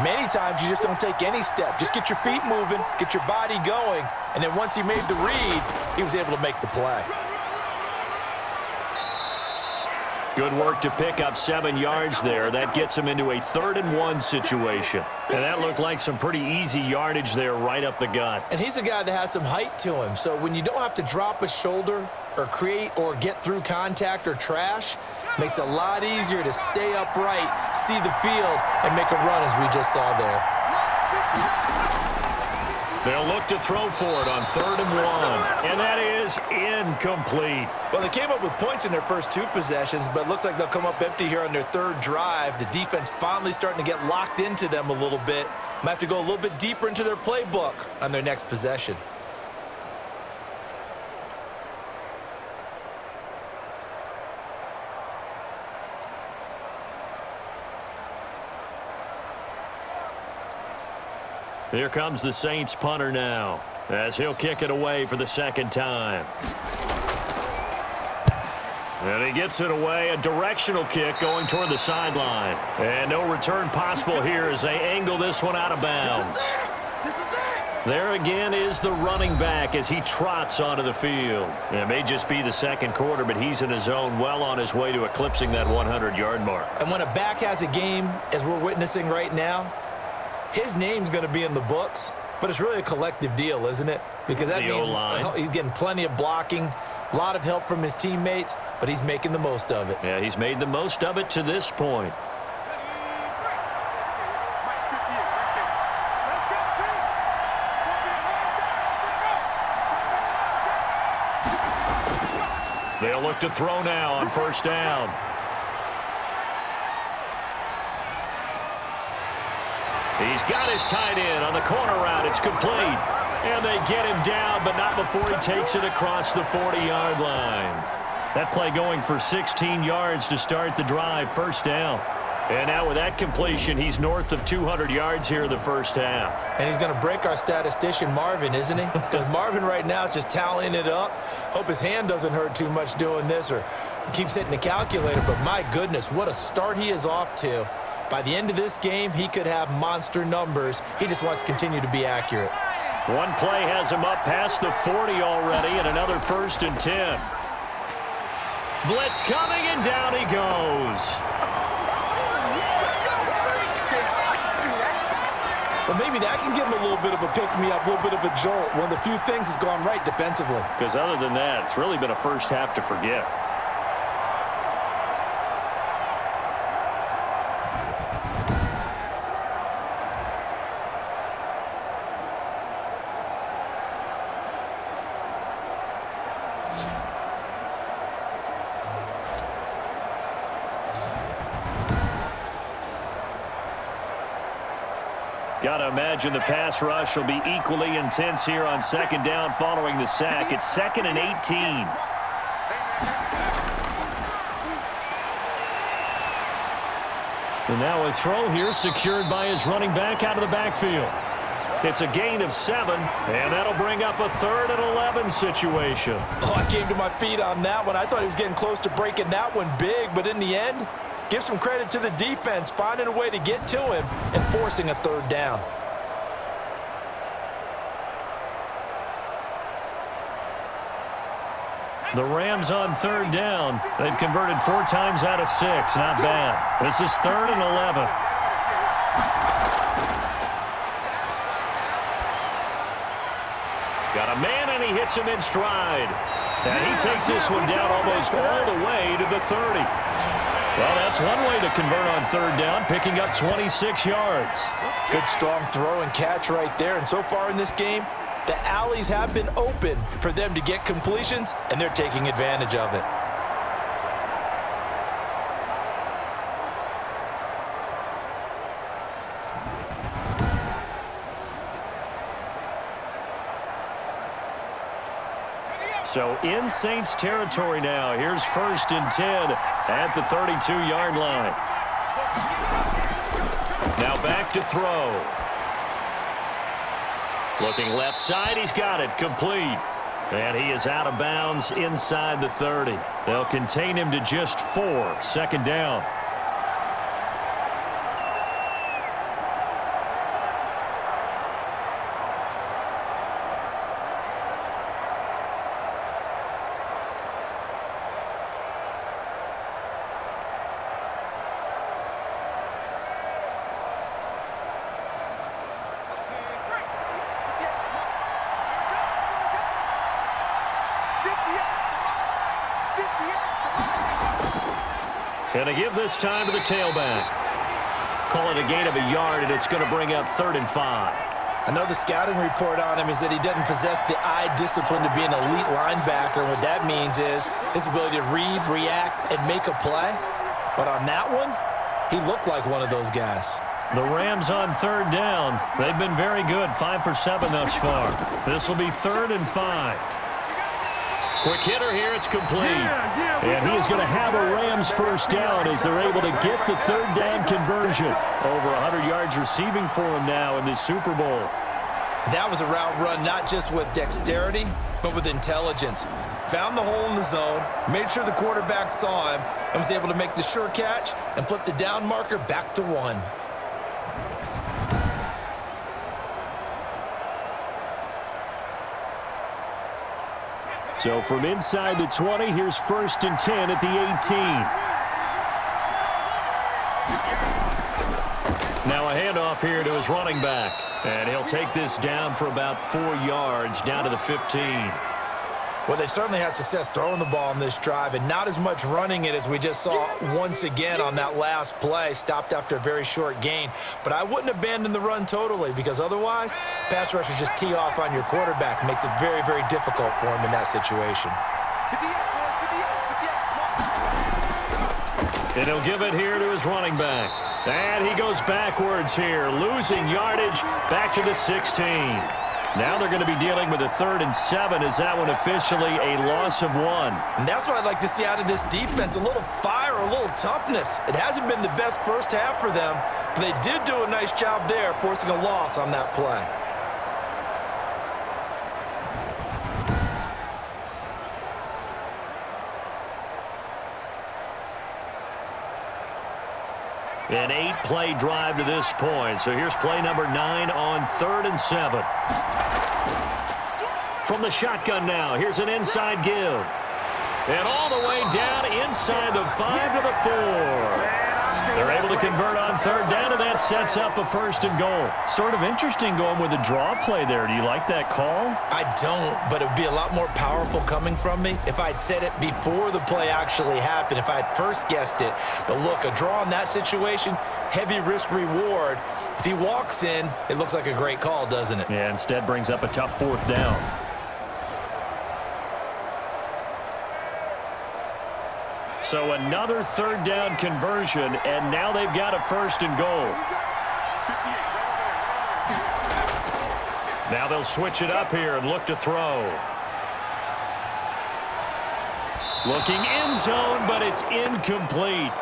[SPEAKER 5] Many times you just don't take any step. Just get your feet moving, get your body going, and then once he made the read, he was able to make the play.
[SPEAKER 2] Good work to pick up 7 yards there. That gets him into a 3rd-and-1 situation. And that looked like some pretty easy yardage there right up the gut.
[SPEAKER 3] And he's a guy that has some height to him. So when you don't have to drop a shoulder or create or get through contact or trash, makes it a lot easier to stay upright, see the field, and make a run as we just saw there.
[SPEAKER 2] They'll look to throw for it on 3rd and 1. And that is incomplete.
[SPEAKER 3] Well, they came up with points in their first 2 possessions, but it looks like they'll come up empty here on their 3rd drive. The defense finally starting to get locked into them a little bit. Might have to go a little bit deeper into their playbook on their next possession.
[SPEAKER 2] Here comes the Saints punter now, as he'll kick it away for the 2nd time. And he gets it away, a directional kick going toward the sideline. And no return possible here as they angle this one out of bounds. There again is the running back as he trots onto the field. It may just be the 2nd quarter, but he's in his zone, well on his way to eclipsing that 100-yard mark.
[SPEAKER 3] And when a back has a game, as we're witnessing right now, his name's going to be in the books, but it's really a collective deal, isn't it? Because that means he's getting plenty of blocking, a lot of help from his teammates, but he's making the most of it.
[SPEAKER 2] Yeah, he's made the most of it to this point. look to throw now on first down. He's got his tight end on the corner route. It's complete. And they get him down, but not before he takes it across the 40-yard line. That play going for 16 yards to start the drive, first down. And now with that completion, he's north of 200 yards here in the first half.
[SPEAKER 3] And he's going to break our statistician Marvin, isn't he? Because Marvin right now is just tallying it up. Hope his hand doesn't hurt too much doing this or keeps hitting the calculator. But my goodness, what a start he is off to. By the end of this game, he could have monster numbers. He just wants to continue to be accurate.
[SPEAKER 2] One play has him up past the 40 already, and another 1st and 10. Blitz coming, and down he goes.
[SPEAKER 3] Well, maybe that can give him a little bit of a pick-me-up, a little bit of a jolt. One of the few things that's gone right defensively.
[SPEAKER 2] Because other than that, it's really been a first half to forget. Got to imagine the pass rush will be equally intense here on second down following the sack. It's 2nd and 18. And now a throw here secured by his running back out of the backfield. It's a gain of 7, and that'll bring up a 3rd and 11 situation.
[SPEAKER 5] Oh, I came to my feet on that one. I thought he was getting close to breaking that one big, but in the end, give some credit to the defense, finding a way to get to him and forcing a 3rd down.
[SPEAKER 2] The Rams on 3rd down. They've converted 4 times out of 6. Not bad. This is 3rd and 11. Got a man, and he hits him in stride. And he takes this one down almost all the way to the 30. Well, that's one way to convert on 3rd down, picking up 26 yards.
[SPEAKER 5] Good strong throw and catch right there. And so far in this game, the alleys have been open for them to get completions, and they're taking advantage of it.
[SPEAKER 2] So in Saints territory now. Here's 1st and 10 at the 32-yard line. Now back to throw. Looking left side, he's got it, complete. And he is out of bounds inside the 30. They'll contain him to just 4, 2nd down. And to give this time to the tailback. Call it a gain of a yard, and it's going to bring up 3rd and 5.
[SPEAKER 3] I know the scouting report on him is that he doesn't possess the eye discipline to be an elite linebacker. And what that means is his ability to read, react, and make a play. But on that one, he looked like one of those guys.
[SPEAKER 2] The Rams on 3rd down. They've been very good, 5 for 7 thus far. This will be 3rd and 5. Quick hitter here, it's complete. And he is going to have a Rams 1st down as they're able to get the 3rd down conversion. Over 100 yards receiving for him now in this Super Bowl.
[SPEAKER 3] That was a route run not just with dexterity, but with intelligence. Found the hole in the zone, made sure the quarterback saw him, and was able to make the sure catch and flip the down marker back to 1.
[SPEAKER 2] So from inside the 20, here's 1st and 10 at the 18. Now a handoff here to his running back. And he'll take this down for about 4 yards, down to the 15.
[SPEAKER 3] Well, they've certainly had success throwing the ball in this drive and not as much running it as we just saw once again on that last play. Stopped after a very short gain. But I wouldn't abandon the run totally because otherwise, pass rushers just tee off on your quarterback. Makes it very, very difficult for him in that situation.
[SPEAKER 2] And he'll give it here to his running back. And he goes backwards here, losing yardage back to the 16. Now they're going to be dealing with a 3rd and 7. Is that one officially a loss of 1?
[SPEAKER 3] And that's what I'd like to see out of this defense, a little fire, a little toughness. It hasn't been the best first half for them, but they did do a nice job there, forcing a loss on that play.
[SPEAKER 2] An 8-play drive to this point. So here's play number 9 on 3rd and 7. From the shotgun now, here's an inside give. And all the way down inside the 5 to the 4. They're able to convert on 3rd down, and that sets up a 1st and goal.
[SPEAKER 4] Sort of interesting going with a draw play there. Do you like that call?
[SPEAKER 3] I don't, but it would be a lot more powerful coming from me if I'd said it before the play actually happened, if I had first guessed it. But look, a draw in that situation, heavy risk reward. If he walks in, it looks like a great call, doesn't it?
[SPEAKER 4] Yeah, instead brings up a tough 4th down.
[SPEAKER 2] So another 3rd down conversion, and now they've got a 1st and goal. Now they'll switch it up here and look to throw. Looking end zone, but it's incomplete.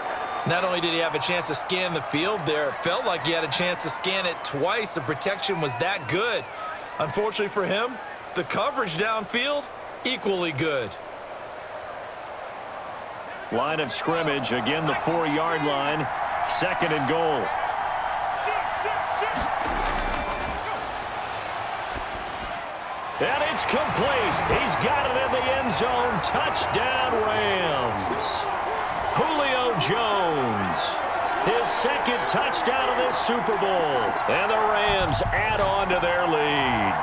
[SPEAKER 3] Not only did he have a chance to scan the field there, it felt like he had a chance to scan it twice. The protection was that good. Unfortunately for him, the coverage downfield, equally good.
[SPEAKER 2] Line of scrimmage, again the 4-yard line, 2nd and goal. And it's complete. He's got it in the end zone. Touchdown, Rams. Julio Jones, his 2nd touchdown of this Super Bowl. And the Rams add on to their lead.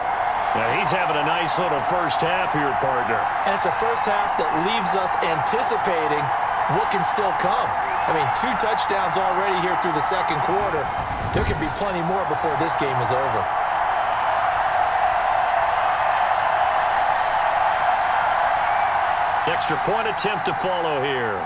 [SPEAKER 2] Now he's having a nice little first half here, partner.
[SPEAKER 3] And it's a first half that leaves us anticipating what can still come. I mean, 2 touchdowns already here through the 2nd quarter. There could be plenty more before this game is over.
[SPEAKER 2] Extra point attempt to follow here.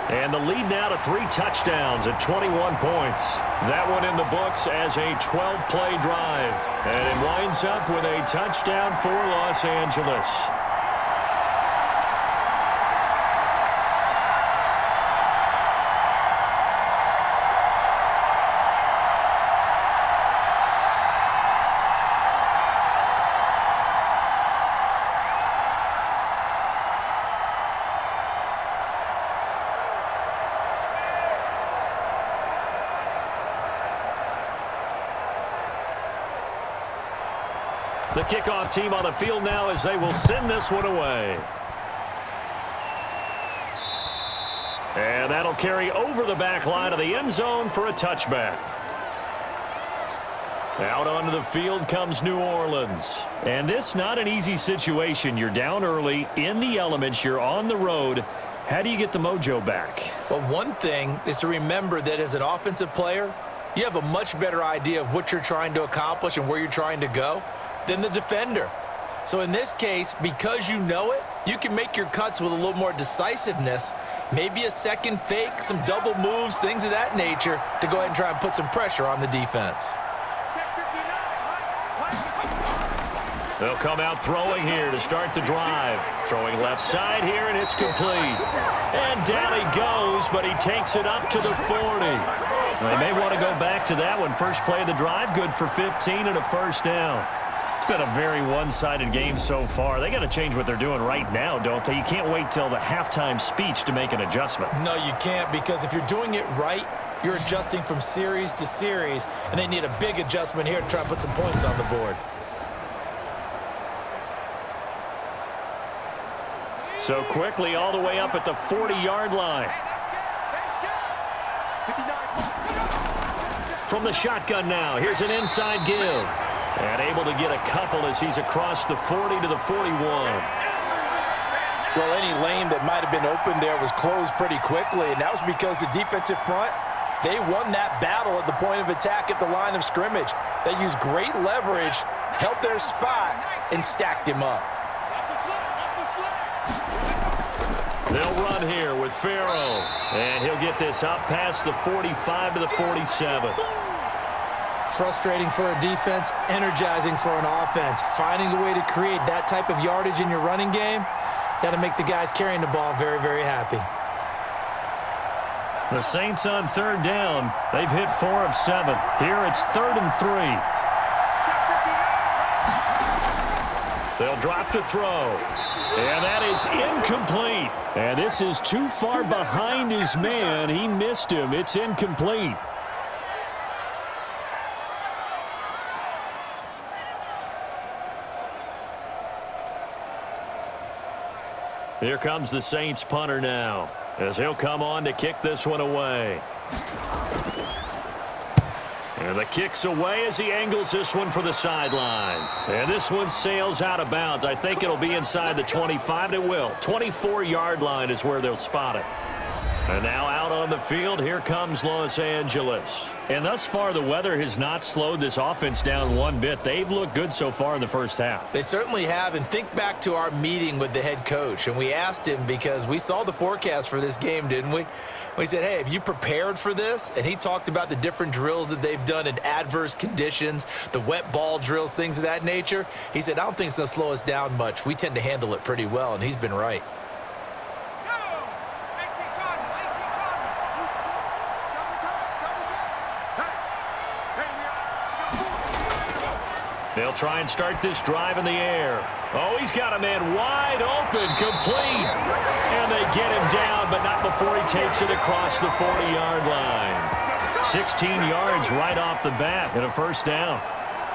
[SPEAKER 2] And the lead now to 3 touchdowns at 21 points. That one in the books as a 12-play drive. And it winds up with a touchdown for Los Angeles. The kickoff team on the field now as they will send this one away. And that'll carry over the back line of the end zone for a touchback. Out onto the field comes New Orleans. And this not an easy situation. You're down early, in the elements, you're on the road. How do you get the mojo back?
[SPEAKER 3] Well, one thing is to remember that as an offensive player, you have a much better idea of what you're trying to accomplish and where you're trying to go than the defender. So in this case, because you know it, you can make your cuts with a little more decisiveness, maybe a second fake, some double moves, things of that nature to go ahead and try and put some pressure on the defense.
[SPEAKER 2] They'll come out throwing here to start the drive. Throwing left side here, and it's complete. And down he goes, but he takes it up to the 40. They may want to go back to that one. First play of the drive, good for 15 and a 1st down. It's been a very one-sided game so far. They got to change what they're doing right now, don't they? You can't wait till the halftime speech to make an adjustment.
[SPEAKER 3] No, you can't, because if you're doing it right, you're adjusting from series to series, and they need a big adjustment here to try and put some points on the board.
[SPEAKER 2] So quickly all the way up at the 40-yard line. From the shotgun now, here's an inside give. And able to get a couple as he's across the 40 to the 41.
[SPEAKER 5] Well, any lane that might have been open there was closed pretty quickly, and that was because the defensive front, they won that battle at the point of attack at the line of scrimmage. They used great leverage, helped their spot, and stacked him up.
[SPEAKER 2] They'll run here with Farrell. And he'll get this up past the 45 to the 47.
[SPEAKER 3] Frustrating for a defense, energizing for an offense. Finding a way to create that type of yardage in your running game, that'll make the guys carrying the ball very, very happy.
[SPEAKER 2] The Saints on third down. They've hit 4 of 7. Here it's 3rd and 3. They'll drop to throw. And that is incomplete. And this is too far behind his man. He missed him. It's incomplete. Here comes the Saints punter now, as he'll come on to kick this one away. And the kick's away as he angles this one for the sideline. And this one sails out of bounds. I think it'll be inside the 25. It will. 24-yard line is where they'll spot it. And now out on the field, here comes Los Angeles. And thus far, the weather has not slowed this offense down one bit. They've looked good so far in the first half.
[SPEAKER 3] They certainly have. And think back to our meeting with the head coach. And we asked him, because we saw the forecast for this game, didn't we? We said, hey, have you prepared for this? And he talked about the different drills that they've done in adverse conditions, the wet ball drills, things of that nature. He said, I don't think it's going to slow us down much. We tend to handle it pretty well, and he's been right.
[SPEAKER 2] They'll try and start this drive in the air. Oh, he's got a man wide open, complete. And they get him down, but not before he takes it across the 40-yard line. 16 yards right off the bat and a first down.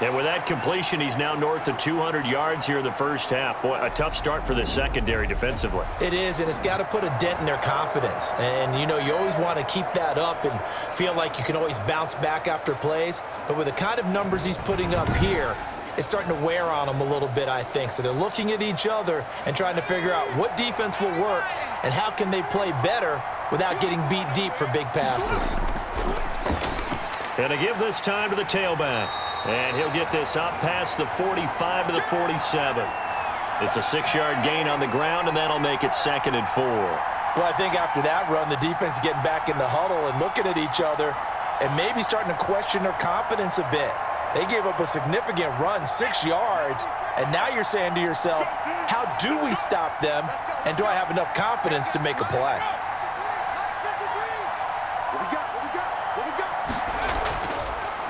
[SPEAKER 2] And with that completion, he's now north of 200 yards here in the first half. Boy, a tough start for the secondary defensively.
[SPEAKER 3] It is, and it's got to put a dent in their confidence. And, you know, you always want to keep that up and feel like you can always bounce back after plays. But with the kind of numbers he's putting up here, it's starting to wear on them a little bit, I think. So they're looking at each other and trying to figure out what defense will work and how can they play better without getting beat deep for big passes.
[SPEAKER 2] And to give this time to the tailback. And he'll get this up past the 45 to the 47. It's a 6-yard gain on the ground, and that'll make it 2nd and 4.
[SPEAKER 5] Well, I think after that run, the defense is getting back in the huddle and looking at each other and maybe starting to question their confidence a bit. They gave up a significant run, 6 yards, and now you're saying to yourself, how do we stop them, and do I have enough confidence to make a play?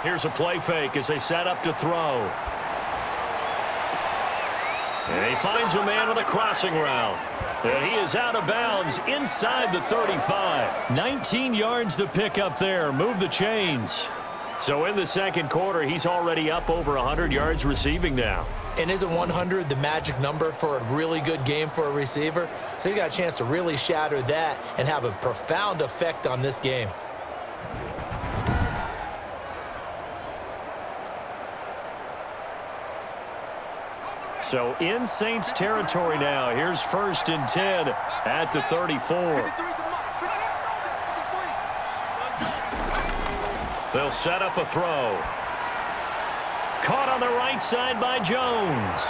[SPEAKER 2] Here's a play fake as they set up to throw. And he finds a man on the crossing route. And he is out of bounds inside the 35. 19 yards to pick up there. Move the chains. So in the second quarter, he's already up over 100 yards receiving now.
[SPEAKER 3] And isn't 100 the magic number for a really good game for a receiver? So he got a chance to really shatter that and have a profound effect on this game.
[SPEAKER 2] So in Saints territory now. Here's 1st and 10 at the 34. They'll set up a throw. Caught on the right side by Jones.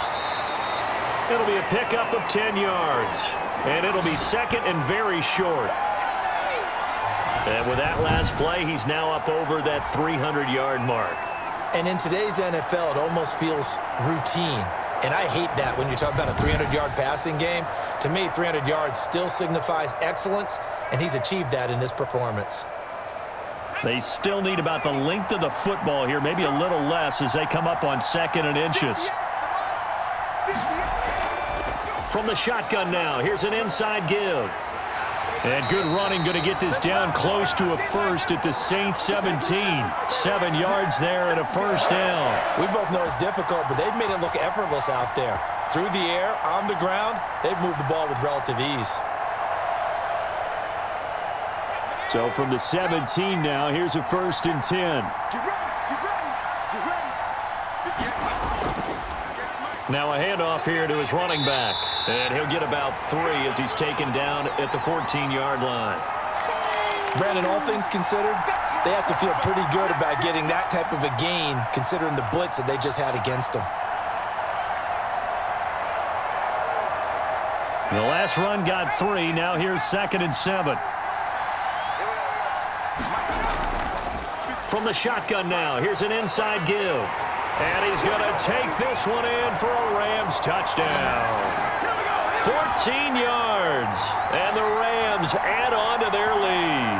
[SPEAKER 2] It'll be a pickup of 10 yards. And it'll be 2nd and very short. And with that last play, he's now up over that 300-yard mark.
[SPEAKER 3] And in today's NFL, it almost feels routine. And I hate that when you talk about a 300-yard passing game. To me, 300 yards still signifies excellence, and he's achieved that in this performance.
[SPEAKER 2] They still need about the length of the football here, maybe a little less as they come up on 2nd and inches. From the shotgun now, here's an inside give. And good running, going to get this down close to a first at the Saints 17. 7 yards there and a first down.
[SPEAKER 3] We both know it's difficult, but they've made it look effortless out there. Through the air, on the ground, they've moved the ball with relative ease.
[SPEAKER 2] So from the 17 now, here's a 1st and 10. Now a handoff here to his running back. And he'll get about 3 as he's taken down at the 14-yard line.
[SPEAKER 3] Brandon, all things considered, they have to feel pretty good about getting that type of a gain considering the blitz that they just had against them.
[SPEAKER 2] The last run got 3. Now here's 2nd and 7. From the shotgun now, here's an inside give. And he's going to take this one in for a Rams touchdown. 14 yards, and the Rams add on to their lead.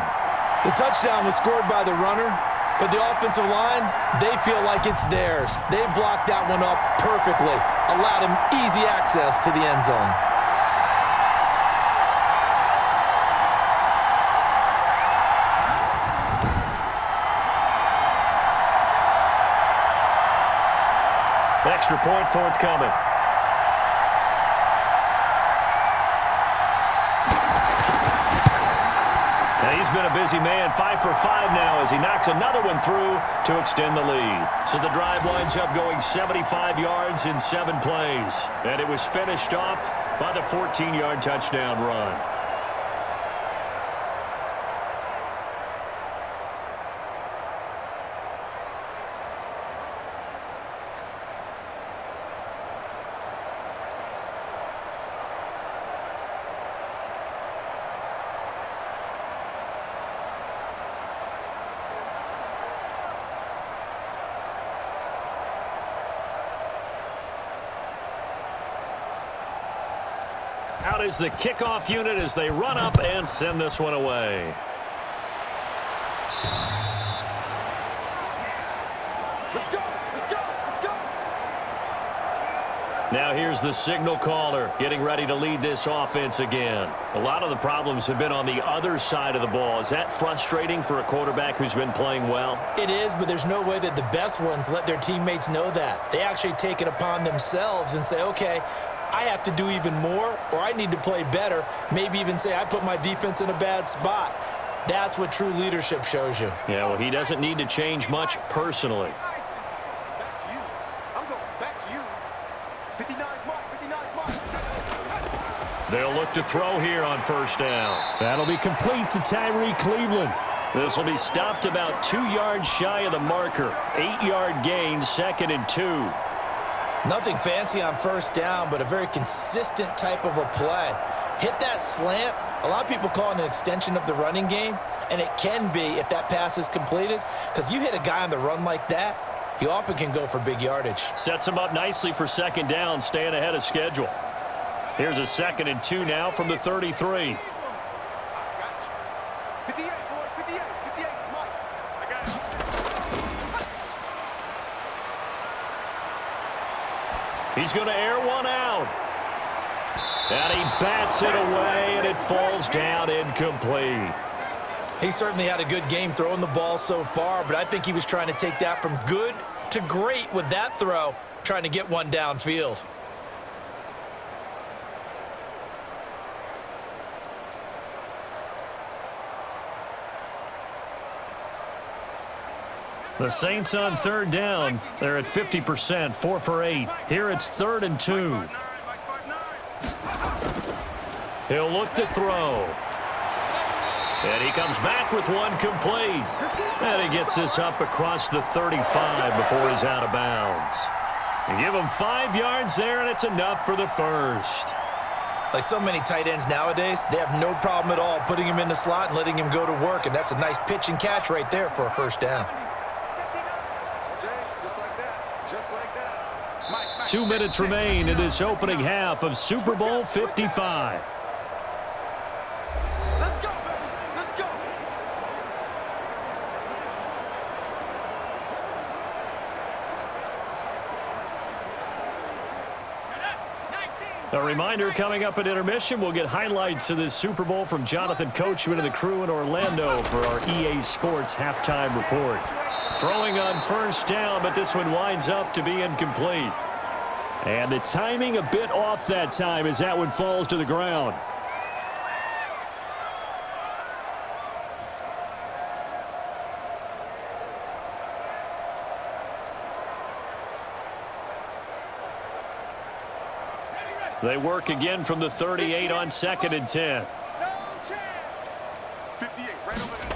[SPEAKER 3] The touchdown was scored by the runner, but the offensive line, they feel like it's theirs. They blocked that one up perfectly, allowed him easy access to the end zone.
[SPEAKER 2] Extra point forthcoming. Now he's been a busy man, 5 for 5 now as he knocks another one through to extend the lead. So the drive winds up going 75 yards in 7 plays. And it was finished off by the 14-yard touchdown run. Out is the kickoff unit as they run up and send this one away. Now here's the signal caller getting ready to lead this offense again. A lot of the problems have been on the other side of the ball. Is that frustrating for a quarterback who's been playing well?
[SPEAKER 3] It is, but there's no way that the best ones let their teammates know that. They actually take it upon themselves and say, okay, I have to do even more, or I need to play better. Maybe even say I put my defense in a bad spot. That's what true leadership shows you.
[SPEAKER 2] Yeah, well, he doesn't need to change much personally.
[SPEAKER 6] Back to you. I'm going back to you. 59's mark, 59's mark.
[SPEAKER 2] They'll look to throw here on first down.
[SPEAKER 4] That'll be complete to Tyree Cleveland.
[SPEAKER 2] This will be stopped about 2 yards shy of the marker. 8-yard gain, 2nd and 2.
[SPEAKER 3] Nothing fancy on first down, but a very consistent type of a play. Hit that slant. A lot of people call it an extension of the running game, and it can be if that pass is completed, because you hit a guy on the run like that, he often can go for big yardage.
[SPEAKER 2] Sets him up nicely for 2nd down, staying ahead of schedule. Here's a 2nd and 2 now from the 33.
[SPEAKER 6] 58, boy, 58, 58, Mike. I got it.
[SPEAKER 2] He's going to air one out. And he bats it away, and it falls down incomplete.
[SPEAKER 3] He certainly had a good game throwing the ball so far, but I think he was trying to take that from good to great with that throw, trying to get one downfield.
[SPEAKER 2] The Saints on 3rd down. They're at 50%, 4 for 8. Here it's 3rd and 2. He'll look to throw. And he comes back with one complete. And he gets this up across the 35 before he's out of bounds. And give him 5 yards there, and it's enough for the first.
[SPEAKER 3] Like so many tight ends nowadays, they have no problem at all putting him in the slot and letting him go to work, and that's a nice pitch and catch right there for a first down.
[SPEAKER 6] Just like that. Just like that.
[SPEAKER 2] 2 minutes remain in this opening half of Super Bowl 55.
[SPEAKER 6] Let's go, baby. Let's go.
[SPEAKER 2] A reminder coming up at intermission, we'll get highlights of this Super Bowl from Jonathan Coachman and the crew in Orlando for our EA Sports halftime report. Throwing on first down, but this one winds up to be incomplete. And the timing a bit off that time as that one falls to the ground. They work again from the 38 on 2nd and 10.
[SPEAKER 6] No chance. 58, right over there.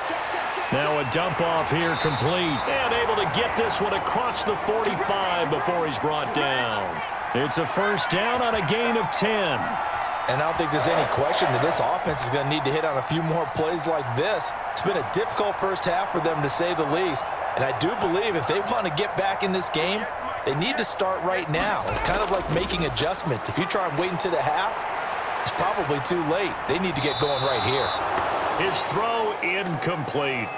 [SPEAKER 6] Check.
[SPEAKER 2] Now a dump off here complete. And able to get this one across the 45 before he's brought down. It's a first down on a gain of 10.
[SPEAKER 5] And I don't think there's any question that this offense is going to need to hit on a few more plays like this. It's been a difficult first half for them, to say the least. And I do believe if they want to get back in this game, they need to start right now. It's kind of like making adjustments. If you try and wait until the half, it's probably too late. They need to get going right here.
[SPEAKER 2] His throw incomplete.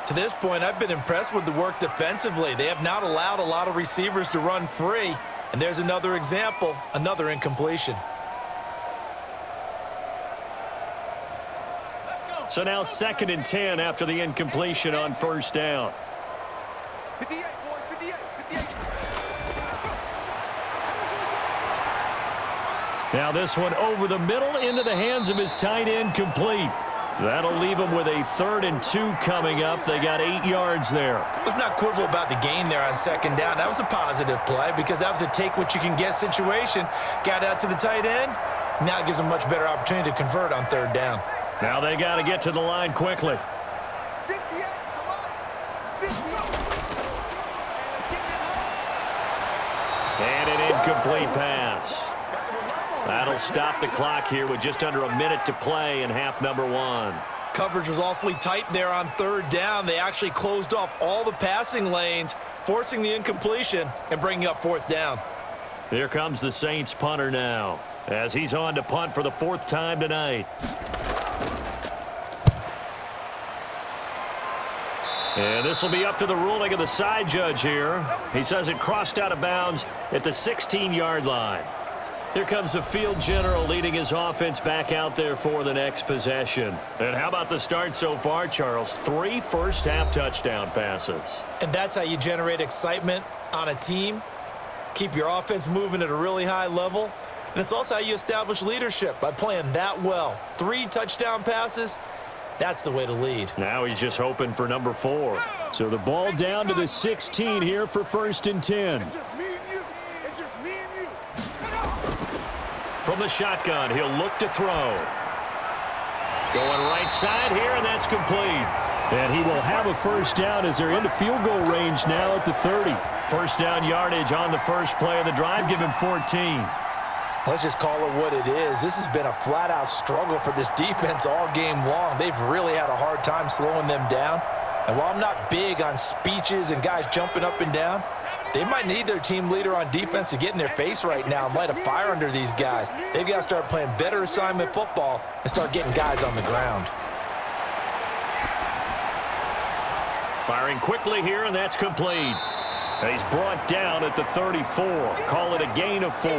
[SPEAKER 3] To this point, I've been impressed with the work defensively. They have not allowed a lot of receivers to run free. And there's another example, another incompletion.
[SPEAKER 2] So now 2nd and 10 after the incompletion on first down.
[SPEAKER 6] 58, boys, 58, 58.
[SPEAKER 2] Now this one over the middle into the hands of his tight end, complete. That'll leave him with a 3rd and 2 coming up. They got 8 yards there.
[SPEAKER 3] Let's not quibble about the gain there on 2nd down. That was a positive play because that was a take-what-you-can-get situation. Got out to the tight end. Now it gives them a much better opportunity to convert on 3rd down.
[SPEAKER 2] Now they got to get to the line quickly.
[SPEAKER 6] 58, come on. 58.
[SPEAKER 2] And an incomplete pass. That'll stop the clock here with just under a minute to play in half number 1.
[SPEAKER 3] Coverage was awfully tight there on 3rd down. They actually closed off all the passing lanes, forcing the incompletion and bringing up 4th down.
[SPEAKER 2] Here comes the Saints punter now, as he's on to punt for the 4th time tonight. And this will be up to the ruling of the side judge here. He says it crossed out of bounds at the 16-yard line. Here comes the field general leading his offense back out there for the next possession. And how about the start so far, Charles? 3 first-half touchdown passes.
[SPEAKER 3] And that's how you generate excitement on a team, keep your offense moving at a really high level, and it's also how you establish leadership by playing that well. 3 touchdown passes, that's the way to lead.
[SPEAKER 2] Now he's just hoping for number 4. So the ball down to the 16 here for 1st and 10.
[SPEAKER 6] It's just me and you. It's just me and you.
[SPEAKER 2] From the shotgun, he'll look to throw. Going right side here, and that's complete. And he will have a first down as they're into field goal range now at the 30. First down yardage on the first play of the drive. Give him 14.
[SPEAKER 5] Let's just call it what it is. This has been a flat-out struggle for this defense all game long. They've really had a hard time slowing them down. And while I'm not big on speeches and guys jumping up and down, they might need their team leader on defense to get in their face right now and light a fire under these guys. They've got to start playing better assignment football and start getting guys on the ground.
[SPEAKER 2] Firing quickly here, and that's complete. And he's brought down at the 34. Call it a gain of 4.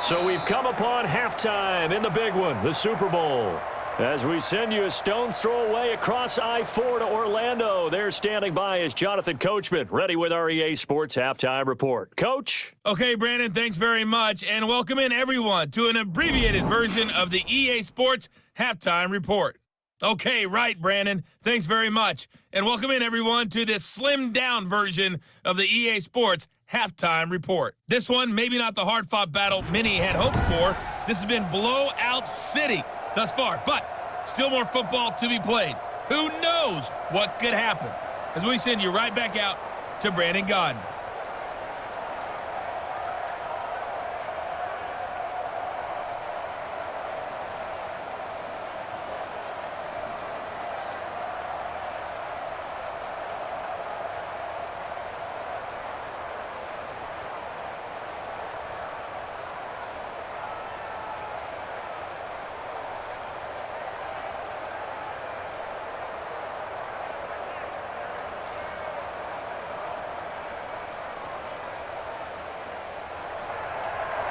[SPEAKER 2] So we've come upon halftime in the big one, the Super Bowl. As we send you a stone's throw away across I-4 to Orlando. There standing by is Jonathan Coachman, ready with our EA Sports Halftime Report. Coach?
[SPEAKER 7] Okay, Brandon, thanks very much, and welcome in everyone to an abbreviated version of the EA Sports Halftime Report. Okay, right, Brandon, thanks very much, and welcome in everyone to this slimmed-down version of the EA Sports Halftime Report. This one, maybe not the hard-fought battle many had hoped for. This has been blowout city thus far, but still more football to be played. Who knows what could happen? As we send you right back out to Brandon Gaudin.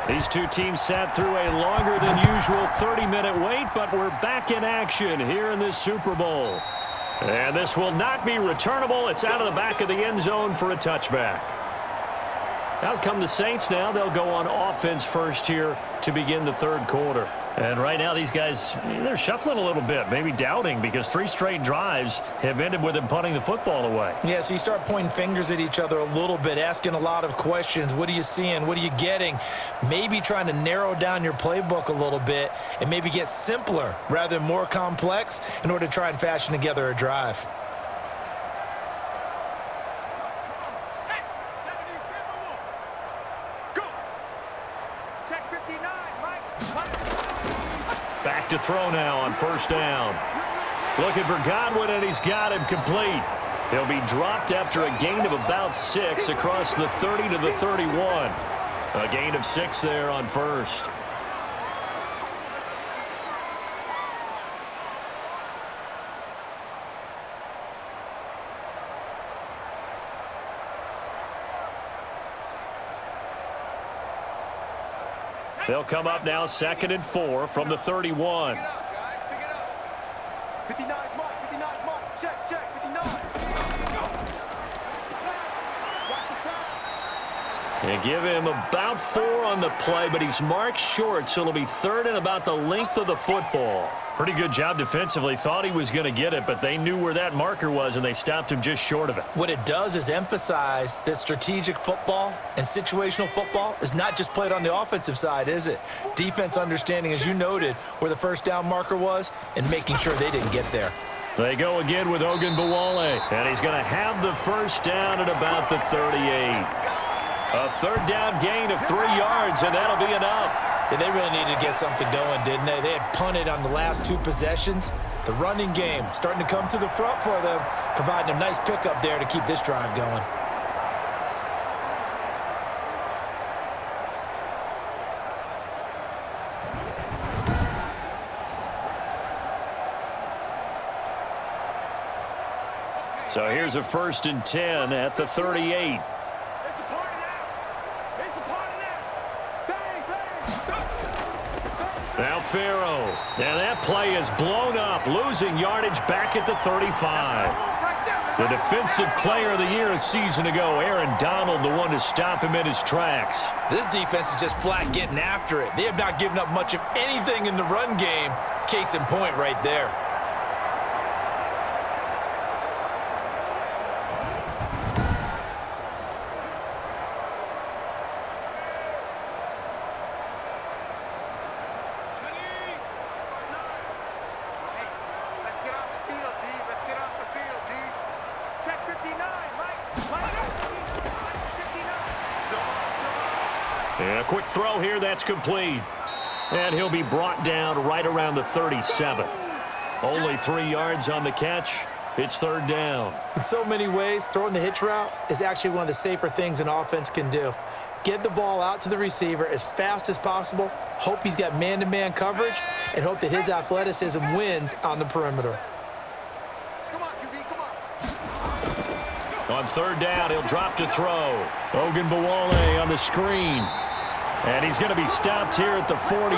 [SPEAKER 2] These two teams sat through a longer than usual 30-minute wait, but we're back in action here in this Super Bowl. And this will not be returnable. It's out of the back of the end zone for a touchback. Out come the Saints now. They'll go on offense first here to begin the 3rd quarter. And right now these guys, they're shuffling a little bit, maybe doubting, because 3 straight drives have ended with them punting the football away.
[SPEAKER 3] Yeah, so you start pointing fingers at each other a little bit, asking a lot of questions. What are you seeing? What are you getting? Maybe trying to narrow down your playbook a little bit and maybe get simpler rather than more complex in order to try and fashion together a drive.
[SPEAKER 2] Back to throw now on first down. Looking for Godwin, and he's got him complete. He'll be dropped after a gain of about 6 across the 30 to the 31. A gain of 6 there on first. They'll come up now 2nd and 4 from the 31.
[SPEAKER 6] 59 mark, 59 mark, check, 59.
[SPEAKER 2] And give him about 4 on the play, but he's marked short, so it'll be 3rd and about the length of the football. Pretty good job defensively. Thought he was going to get it, but they knew where that marker was, and they stopped him just short of it.
[SPEAKER 3] What it does is emphasize that strategic football and situational football is not just played on the offensive side, is it? Defense understanding, as you noted, where the first down marker was and making sure they didn't get there.
[SPEAKER 2] They go again with Ogunbowale, and he's going to have the first down at about the 38. A 3rd down gain of 3 yards, and that'll be enough.
[SPEAKER 3] Yeah, they really needed to get something going, didn't they? They had punted on the last 2 possessions. The running game starting to come to the front for them, providing a nice pickup there to keep this drive going.
[SPEAKER 2] So here's a 1st and 10 at the 38. Now Farrow, and that play is blown up, losing yardage back at the 35. The defensive player of the year a season ago, Aaron Donald, the one to stop him in his tracks.
[SPEAKER 3] This defense is just flat getting after it. They have not given up much of anything in the run game. Case in point right there.
[SPEAKER 2] And a quick throw here, that's complete. And he'll be brought down right around the 37. Only 3 yards on the catch. It's 3rd down.
[SPEAKER 3] In so many ways, throwing the hitch route is actually one of the safer things an offense can do. Get the ball out to the receiver as fast as possible, hope he's got man-to-man coverage, and hope that his athleticism wins on the perimeter.
[SPEAKER 6] Come on, QB, come on.
[SPEAKER 2] On 3rd down, he'll drop to throw. Ogunbowale on the screen. And he's going to be stopped here at the 43,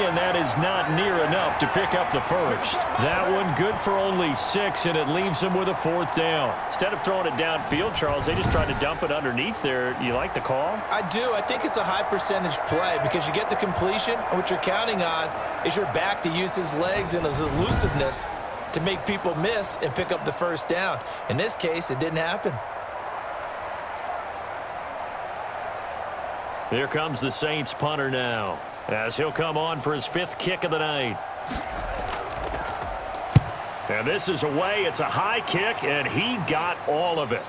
[SPEAKER 2] and that is not near enough to pick up the first. That one good for only 6, and it leaves him with a 4th down. Instead of throwing it downfield, Charles, they just tried to dump it underneath there. You like the call?
[SPEAKER 3] I do. I think it's a high percentage play because you get the completion, and what you're counting on is your back to use his legs and his elusiveness to make people miss and pick up the first down. In this case, it didn't happen.
[SPEAKER 2] Here comes the Saints punter now, as he'll come on for his 5th kick of the night. And this is away. It's a high kick, and he got all of it.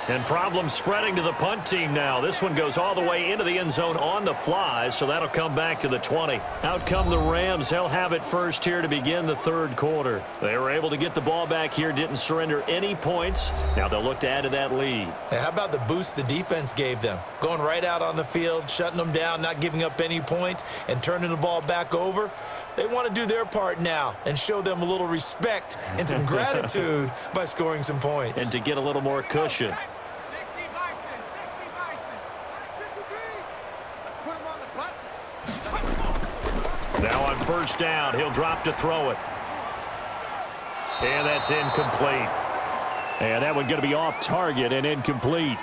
[SPEAKER 2] And problems spreading to the punt team now. This one goes all the way into the end zone on the fly, so that'll come back to the 20. Out come the Rams. They'll have it first here to begin the 3rd quarter. They were able to get the ball back here, didn't surrender any points. Now they'll look to add to that lead.
[SPEAKER 3] Hey, how about the boost the defense gave them? Going right out on the field, shutting them down, not giving up any points, and turning the ball back over. They want to do their part now and show them a little respect and some gratitude by scoring some points.
[SPEAKER 2] And to get a little more cushion. Now on 1st down, he'll drop to throw it. And that's incomplete. And that one going to be off target and incomplete.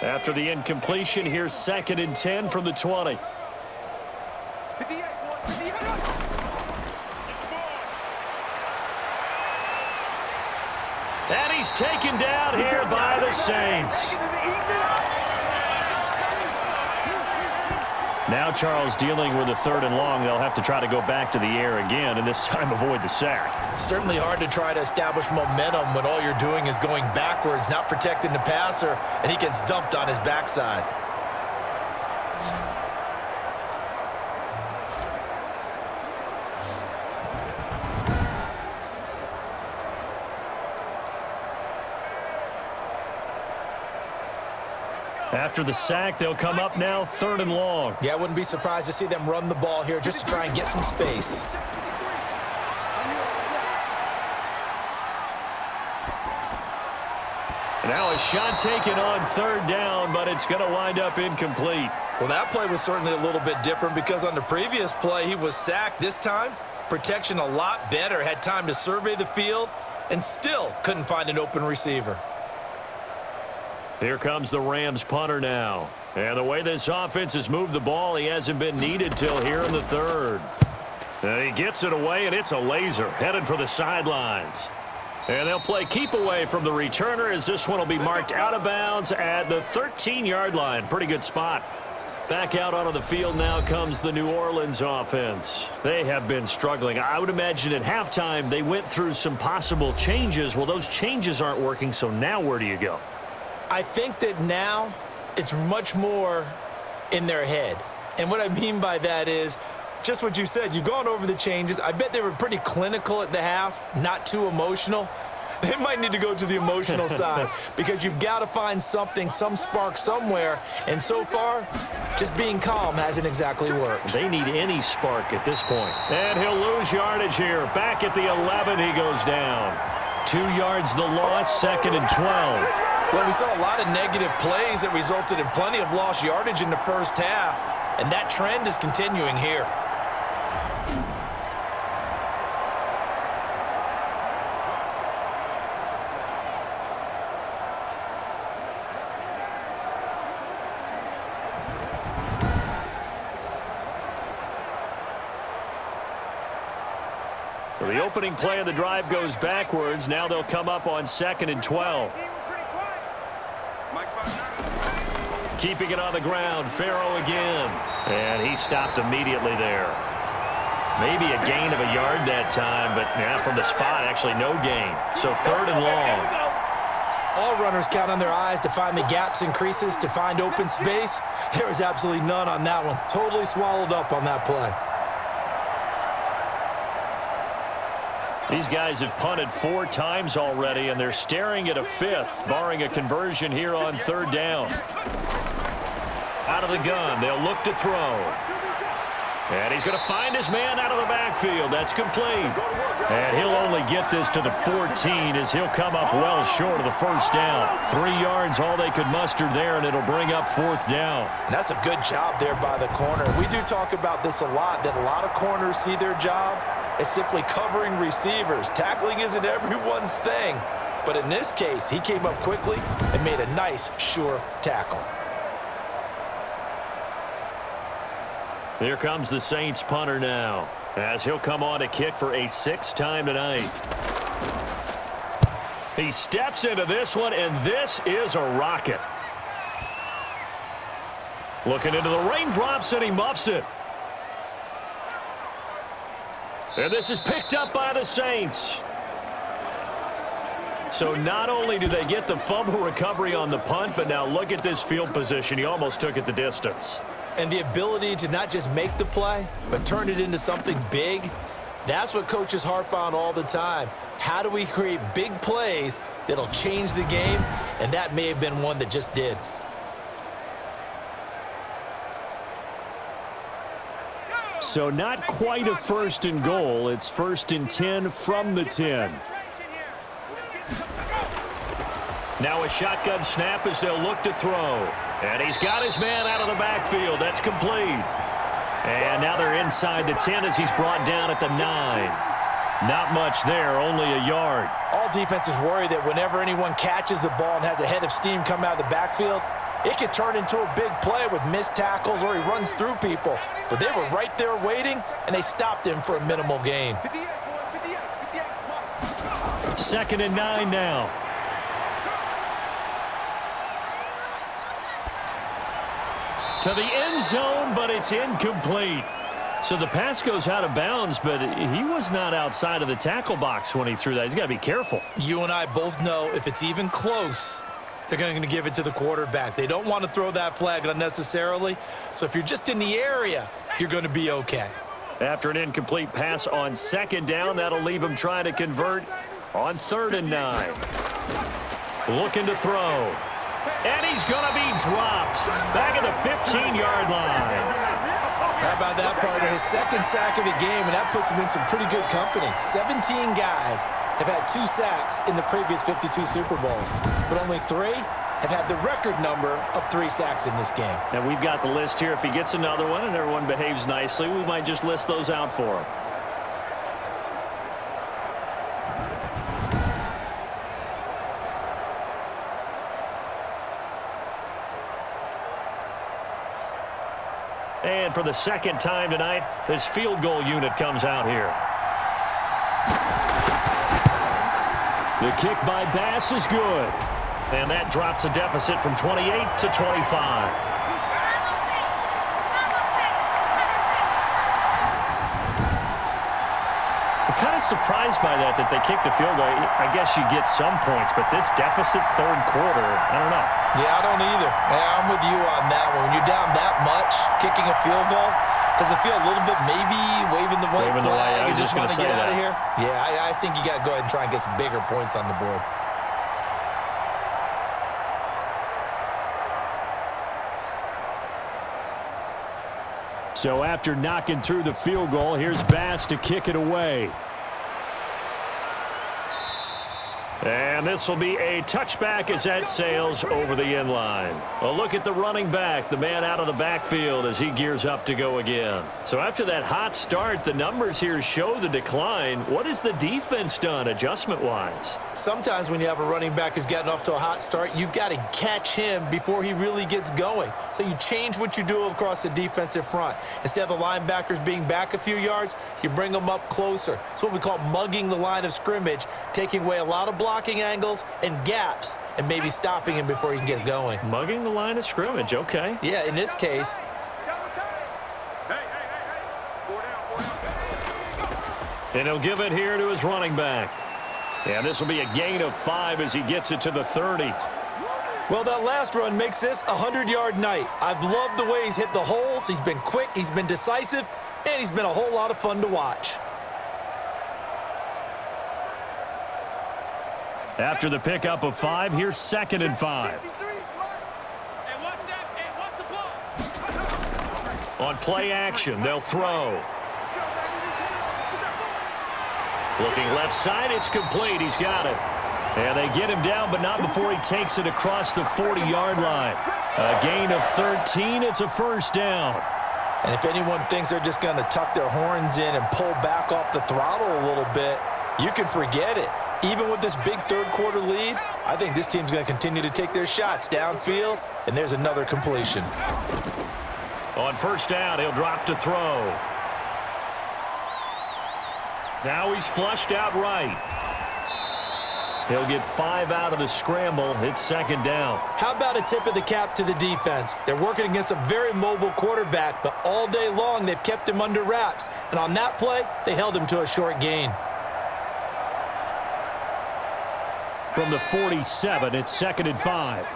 [SPEAKER 2] After the incompletion, here's 2nd and 10 from the 20. And he's taken down here by the Saints. Now Charles dealing with a 3rd and long. They'll have to try to go back to the air again, and this time avoid the sack.
[SPEAKER 3] Certainly hard to try to establish momentum when all you're doing is going backwards, not protecting the passer, and he gets dumped on his backside.
[SPEAKER 2] After the sack, they'll come up now 3rd and long.
[SPEAKER 3] Yeah, I wouldn't be surprised to see them run the ball here just to try and get some space.
[SPEAKER 2] Now a shot taken on 3rd down, but it's going to wind up incomplete.
[SPEAKER 3] Well, that play was certainly a little bit different because on the previous play, he was sacked. This time, protection a lot better, had time to survey the field, and still couldn't find an open receiver.
[SPEAKER 2] Here comes the Rams punter now. And the way this offense has moved the ball, he hasn't been needed till here in the 3rd. And he gets it away, and it's a laser headed for the sidelines. And they'll play keep away from the returner as this one will be marked out of bounds at the 13-yard line. Pretty good spot. Back out onto the field now comes the New Orleans offense. They have been struggling. I would imagine at halftime they went through some possible changes. Well, those changes aren't working, so now where do you go?
[SPEAKER 3] I think that now it's much more in their head. And what I mean by that is just what you said. You've gone over the changes. I bet they were pretty clinical at the half, not too emotional. They might need to go to the emotional side because you've got to find something, some spark somewhere. And so far, just being calm hasn't exactly worked.
[SPEAKER 2] They need any spark at this point. And he'll lose yardage here. Back at the 11, he goes down. 2 yards the loss, 2nd and 12.
[SPEAKER 3] Well, we saw a lot of negative plays that resulted in plenty of lost yardage in the first half, and that trend is continuing here.
[SPEAKER 2] So the opening play of the drive goes backwards. Now they'll come up on 2nd and 12. Keeping it on the ground, Farrow again. And he stopped immediately there. Maybe a gain of a yard that time, but yeah, from the spot, actually no gain. So 3rd and long.
[SPEAKER 3] All runners count on their eyes to find the gaps and creases, to find open space. There was absolutely none on that one. Totally swallowed up on that play.
[SPEAKER 2] These guys have punted 4 times already, and they're staring at a 5th, barring a conversion here on 3rd down. Out of the gun, they'll look to throw. And he's going to find his man out of the backfield. That's complete. And he'll only get this to the 14 as he'll come up well short of the 1st down. 3 yards, all they could muster there, and it'll bring up 4th down.
[SPEAKER 3] And that's a good job there by the corner. We do talk about this a lot, that a lot of corners see their job as simply covering receivers. Tackling isn't everyone's thing. But in this case, he came up quickly and made a nice, sure tackle.
[SPEAKER 2] Here comes the Saints punter now, as he'll come on to kick for a 6th time tonight. He steps into this one, and this is a rocket. Looking into the raindrops, and he muffs it. And this is picked up by the Saints. So not only do they get the fumble recovery on the punt, but now look at this field position. He almost took it the distance.
[SPEAKER 3] And the ability to not just make the play, but turn it into something big, that's what coaches harp on all the time. How do we create big plays that'll change the game? And that may have been one that just did.
[SPEAKER 2] So not quite a 1st and goal. It's 1st and 10 from the 10. Now a shotgun snap as they'll look to throw. And he's got his man out of the backfield. That's complete. And now they're inside the 10 as he's brought down at the 9. Not much there, only a yard.
[SPEAKER 5] All defenses worry that whenever anyone catches the ball and has a head of steam come out of the backfield, it could turn into a big play with missed tackles or he runs through people. But they were right there waiting, and they stopped him for a minimal gain.
[SPEAKER 2] 2nd and 9 now. To the end zone, but it's incomplete. So the pass goes out of bounds, but he was not outside of the tackle box when he threw that. He's got to be careful.
[SPEAKER 3] You and I both know if it's even close, they're going to give it to the quarterback. They don't want to throw that flag unnecessarily. So if you're just in the area, you're going to be okay.
[SPEAKER 2] After an incomplete pass on second down, that'll leave him trying to convert on 3rd and 9. Looking to throw. And he's going to be dropped back at the 15-yard line.
[SPEAKER 3] How about that, partner? His second sack of the game, and that puts him in some pretty good company. 17 guys have had 2 sacks in the previous 52 Super Bowls, but only 3 have had the record number of 3 sacks in this game.
[SPEAKER 2] And we've got the list here. If he gets another one and everyone behaves nicely, we might just list those out for him. And for the second time tonight, this field goal unit comes out here. The kick by Bass is good. And that drops a deficit from 28 to 25. Kind of surprised by that they kicked the field goal. I guess you get some points, but this deficit 3rd quarter, I don't know.
[SPEAKER 3] Yeah, I don't either. Yeah, I'm with you on that one. When you're down that much, kicking a field goal, does it feel a little bit maybe waving the white flag and just want to get out of here? Yeah, I think you got to go ahead and try and get some bigger points on the board.
[SPEAKER 2] So after knocking through the field goal, here's Bass to kick it away. And this will be a touchback as that sails over the end line. A look at the running back, the man out of the backfield as he gears up to go again. So after that hot start, the numbers here show the decline. What has the defense done adjustment-wise?
[SPEAKER 3] Sometimes when you have a running back who's gotten off to a hot start, you've got to catch him before he really gets going. So you change what you do across the defensive front. Instead of the linebackers being back a few yards, you bring them up closer. It's what we call mugging the line of scrimmage, taking away a lot of blocking angles and gaps and maybe stopping him before he can get going.
[SPEAKER 2] Mugging the line of scrimmage, okay.
[SPEAKER 3] Yeah, in this case.
[SPEAKER 2] And he'll give it here to his running back. And this will be a gain of 5 as he gets it to the 30.
[SPEAKER 3] Well, that last run makes this a 100-yard night. I've loved the way he's hit the holes. He's been quick, he's been decisive, and he's been a whole lot of fun to watch.
[SPEAKER 2] After the pickup of 5, here's 2nd and 5. On play action, they'll throw. Looking left side, it's complete. He's got it. And they get him down, but not before he takes it across the 40-yard line. A gain of 13. It's a first down.
[SPEAKER 5] And if anyone thinks they're just going to tuck their horns in and pull back off the throttle a little bit, you can forget it. Even with this big 3rd quarter lead, I think this team's going to continue to take their shots downfield, and there's another completion.
[SPEAKER 2] On first down, he'll drop to throw. Now he's flushed out right. He'll get 5 out of the scramble. It's 2nd down.
[SPEAKER 3] How about a tip of the cap to the defense? They're working against a very mobile quarterback, but all day long they've kept him under wraps. And on that play, they held him to a short gain.
[SPEAKER 2] From the 47, it's 2nd and 5.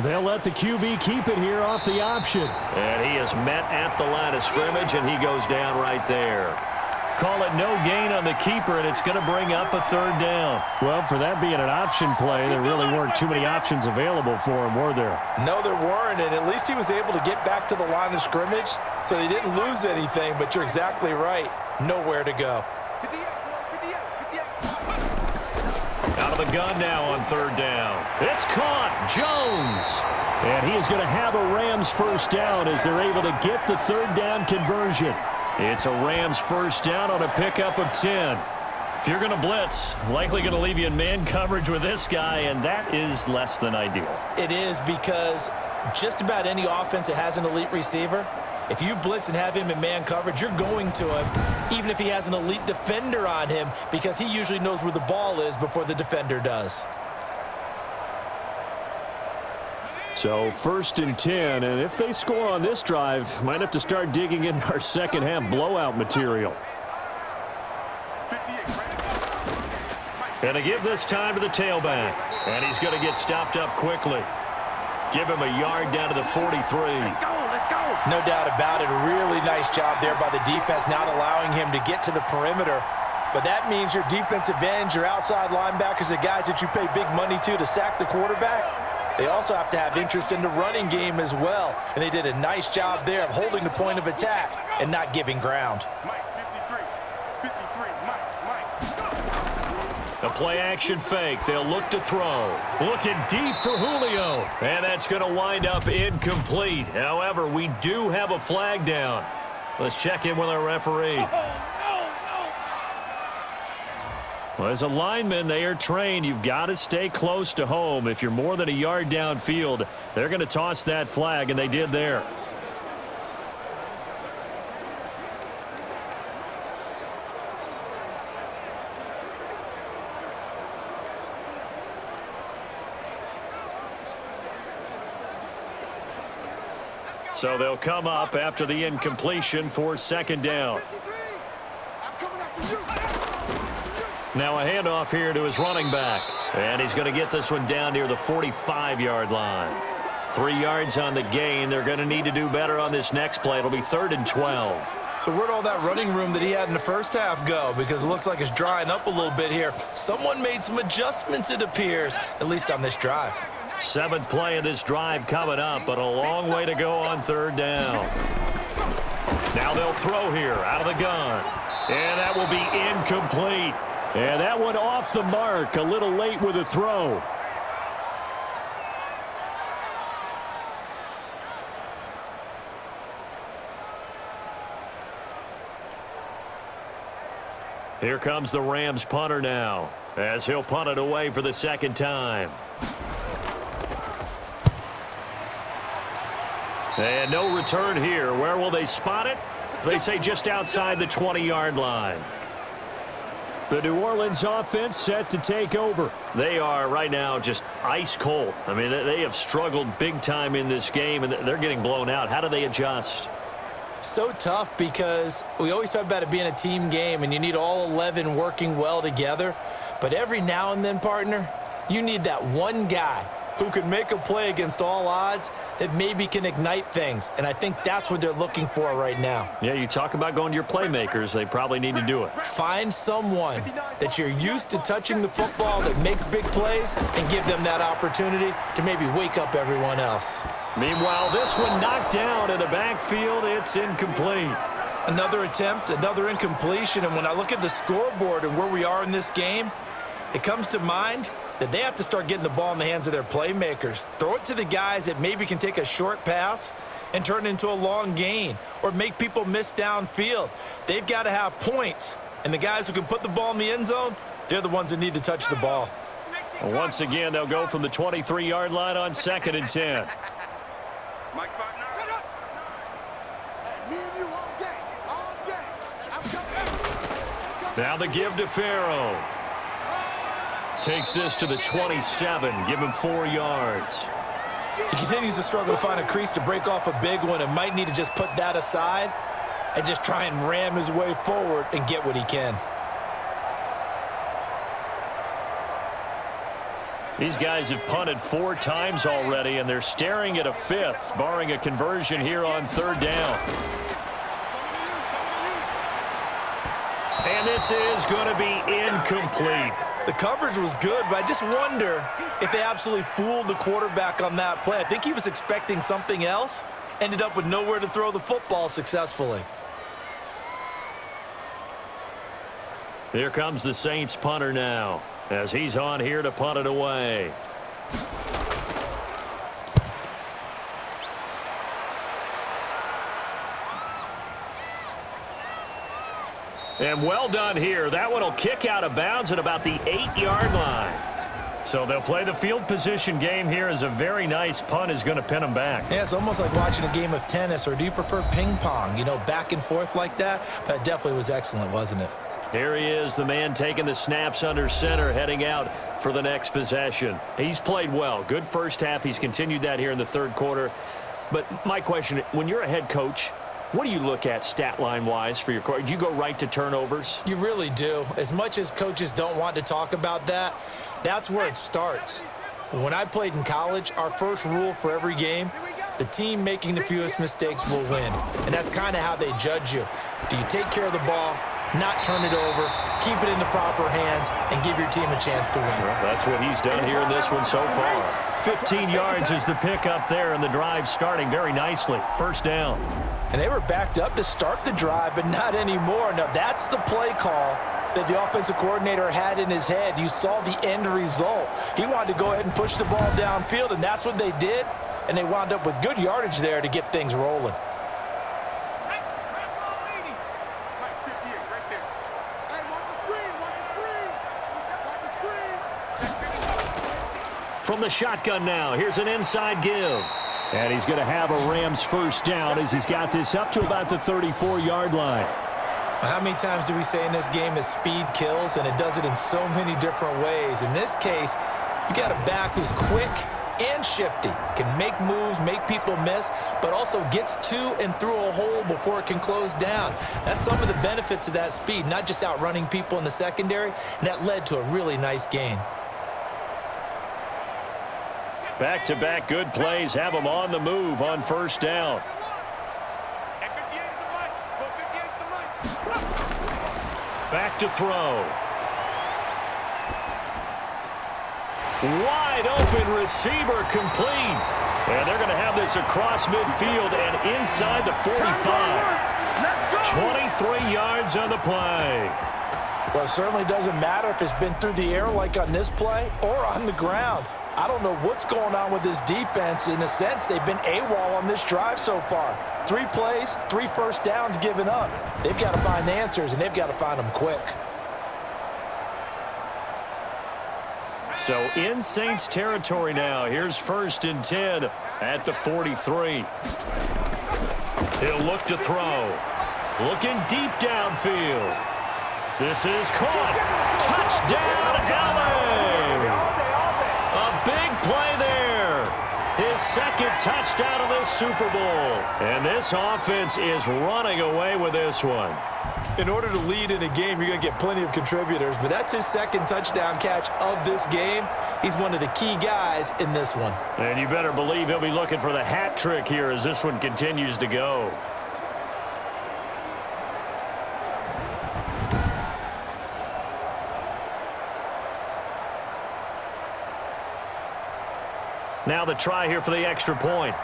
[SPEAKER 2] They'll let the QB keep it here off the option. And he is met at the line of scrimmage, and he goes down right there. Call it no gain on the keeper, and it's going to bring up a 3rd down. Well, for that being an option play, there really weren't too many options available for him, were there?
[SPEAKER 5] No, there weren't, and at least he was able to get back to the line of scrimmage, so he didn't lose anything, but you're exactly right. Nowhere to go.
[SPEAKER 2] Out of the gun now on 3rd down. It's caught. Jones. And he is going to have a Rams first down as they're able to get the 3rd down conversion. It's a Rams first down on a pickup of 10. If you're going to blitz, likely going to leave you in man coverage with this guy, and that is less than ideal.
[SPEAKER 3] It is, because just about any offense that has an elite receiver, if you blitz and have him in man coverage, you're going to him, even if he has an elite defender on him, because he usually knows where the ball is before the defender does.
[SPEAKER 2] So 1st and 10, and if they score on this drive, might have to start digging in our second half blowout material. And to give this time to the tailback, and he's going to get stopped up quickly. Give him a yard down to the 43.
[SPEAKER 6] Let's go.
[SPEAKER 3] No doubt about it. A really nice job there by the defense, not allowing him to get to the perimeter. But that means your defensive ends, your outside linebackers, the guys that you pay big money to sack the quarterback, they also have to have interest in the running game as well. And they did a nice job there of holding the point of attack and not giving ground.
[SPEAKER 6] Mike, 53, Mike.
[SPEAKER 2] A play-action fake. They'll look to throw. Looking deep for Julio. And that's going to wind up incomplete. However, we do have a flag down. Let's check in with our referee. Well, as a lineman, they are trained. You've got to stay close to home. If you're more than a yard downfield, they're going to toss that flag, and they did there. So they'll come up after the incompletion for 2nd down. Now a handoff here to his running back. And he's going to get this one down near the 45-yard line. 3 yards on the gain. They're going to need to do better on this next play. It'll be 3rd and 12.
[SPEAKER 3] So where'd all that running room that he had in the first half go? Because it looks like it's drying up a little bit here. Someone made some adjustments, it appears, at least on this drive.
[SPEAKER 2] 7th play of this drive coming up, but a long way to go on 3rd down. Now they'll throw here out of the gun. And that will be incomplete. And that one off the mark, a little late with a throw. Here comes the Rams punter now, as he'll punt it away for the 2nd time. And no return here. Where will they spot it? They say just outside the 20-yard line. The New Orleans offense set to take over. They are right now just ice cold. I mean, they have struggled big time in this game, and they're getting blown out. How do they adjust?
[SPEAKER 3] So tough because we always talk about it being a team game, and you need all 11 working well together. But every now and then, partner, you need that one guy who can make a play against all odds that maybe can ignite things. And I think that's what they're looking for right now.
[SPEAKER 2] Yeah, you talk about going to your playmakers. They probably need to do it.
[SPEAKER 3] Find someone that you're used to touching the football that makes big plays and give them that opportunity to maybe wake up everyone else.
[SPEAKER 2] Meanwhile, this one knocked down in the backfield. It's incomplete.
[SPEAKER 3] Another attempt, another incompletion. And when I look at the scoreboard and where we are in this game, it comes to mind that they have to start getting the ball in the hands of their playmakers. Throw it to the guys that maybe can take a short pass and turn it into a long gain or make people miss downfield. They've got to have points. And the guys who can put the ball in the end zone, they're the ones that need to touch the ball.
[SPEAKER 2] Well, once again, they'll go from the 23-yard line on 2nd and 10.
[SPEAKER 6] Mike, partner. Me and you all day. I'm coming.
[SPEAKER 2] Now the give to Farrow. Takes this to the 27. Give him 4 yards.
[SPEAKER 3] He continues to struggle to find a crease to break off a big one and might need to just put that aside and just try and ram his way forward and get what he can.
[SPEAKER 2] These guys have punted 4 times already, and they're staring at a 5th, barring a conversion here on 3rd down. And this is going to be incomplete.
[SPEAKER 3] The coverage was good, but I just wonder if they absolutely fooled the quarterback on that play. I think he was expecting something else, ended up with nowhere to throw the football successfully.
[SPEAKER 2] Here comes the Saints punter now, as he's on here to punt it away. And well done here. That one will kick out of bounds at about the 8-yard line. So they'll play the field position game here as a very nice punt is going to pin them back.
[SPEAKER 3] Yeah, it's almost like watching a game of tennis, or do you prefer ping pong? You know, back and forth like that? But it definitely was excellent, wasn't it?
[SPEAKER 2] Here he is, the man taking the snaps under center, heading out for the next possession. He's played well. Good first half. He's continued that here in the third quarter. But my question, when you're a head coach, what do you look at stat line-wise for your court? Do you go right to turnovers?
[SPEAKER 3] You really do. As much as coaches don't want to talk about that, that's where it starts. When I played in college, our first rule for every game, the team making the fewest mistakes will win. And that's kind of how they judge you. Do you take care of the ball, not turn it over, keep it in the proper hands, and give your team a chance to win?
[SPEAKER 2] Well, that's what he's done here in this one so far. 15 yards is the pickup there, and the drive starting very nicely. First down.
[SPEAKER 5] And they were backed up to start the drive, but not anymore. Now, that's the play call that the offensive coordinator had in his head. You saw the end result. He wanted to go ahead and push the ball downfield, and that's what they did. And they wound up with good yardage there to get things rolling.
[SPEAKER 2] From the shotgun now, here's an inside give. And he's going to have a Rams first down as he's got this up to about the 34-yard line.
[SPEAKER 3] How many times do we say in this game that speed kills, and it does it in so many different ways? In this case, you got a back who's quick and shifty, can make moves, make people miss, but also gets to and through a hole before it can close down. That's some of the benefits of that speed, not just outrunning people in the secondary, and that led to a really nice gain.
[SPEAKER 2] Back-to-back good plays have him on the move on first down. Back to throw. Wide open receiver complete. And they're going to have this across midfield and inside the 45. 23 yards on the play.
[SPEAKER 5] Well, it certainly doesn't matter if it's been through the air like on this play or on the ground. I don't know what's going on with this defense. In a sense, they've been AWOL on this drive so far. 3 plays, 3 first downs given up. They've got to find answers, and they've got to find them quick.
[SPEAKER 2] So in Saints territory now. Here's 1st and 10 at the 43. He'll look to throw. Looking deep downfield. This is caught. Touchdown, LA! A big play there. His 2nd touchdown of this Super Bowl. And this offense is running away with this one.
[SPEAKER 3] In order to lead in a game, you're going to get plenty of contributors, but that's his 2nd touchdown catch of this game. He's one of the key guys in this one.
[SPEAKER 2] And you better believe he'll be looking for the hat trick here as this one continues to go. Now the try here for the extra point.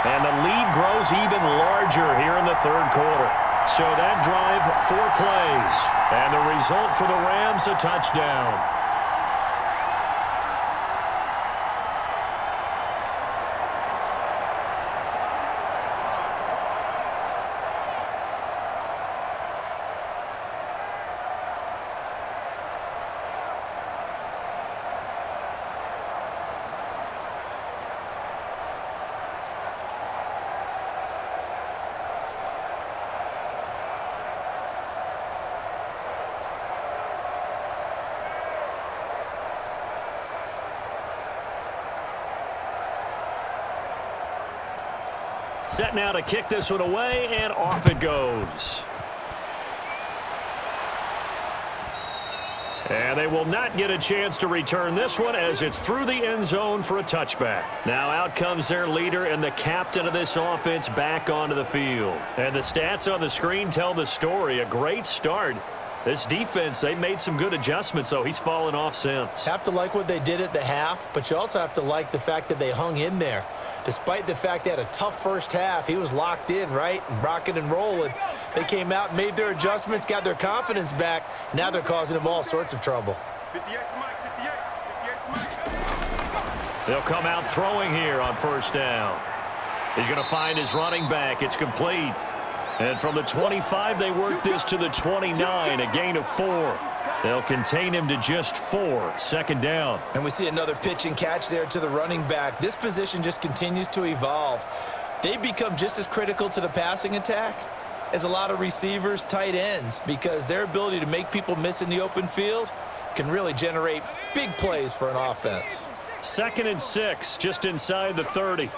[SPEAKER 2] And the lead grows even larger here in the 3rd quarter. So that drive, 4 plays. And the result for the Rams, a touchdown. Set now to kick this one away, and off it goes. And they will not get a chance to return this one as it's through the end zone for a touchback. Now out comes their leader and the captain of this offense back onto the field. And the stats on the screen tell the story. A great start. This defense, they made some good adjustments, though. He's fallen off since.
[SPEAKER 3] Have to like what they did at the half, but you also have to like the fact that they hung in there. Despite the fact they had a tough first half, he was locked in, right, and rocking and rolling. They came out, made their adjustments, got their confidence back. Now they're causing him all sorts of trouble.
[SPEAKER 6] 58 to Mike, 58 to Mike.
[SPEAKER 2] They'll come out throwing here on first down. He's going to find his running back. It's complete. And from the 25, they work this to the 29, a gain of 4. They'll contain him to just 4, 2nd down.
[SPEAKER 3] And we see another pitch and catch there to the running back. This position just continues to evolve. They become just as critical to the passing attack is a lot of receivers, tight ends, because their ability to make people miss in the open field can really generate big plays for an offense.
[SPEAKER 2] 2nd and 6, just inside the 30.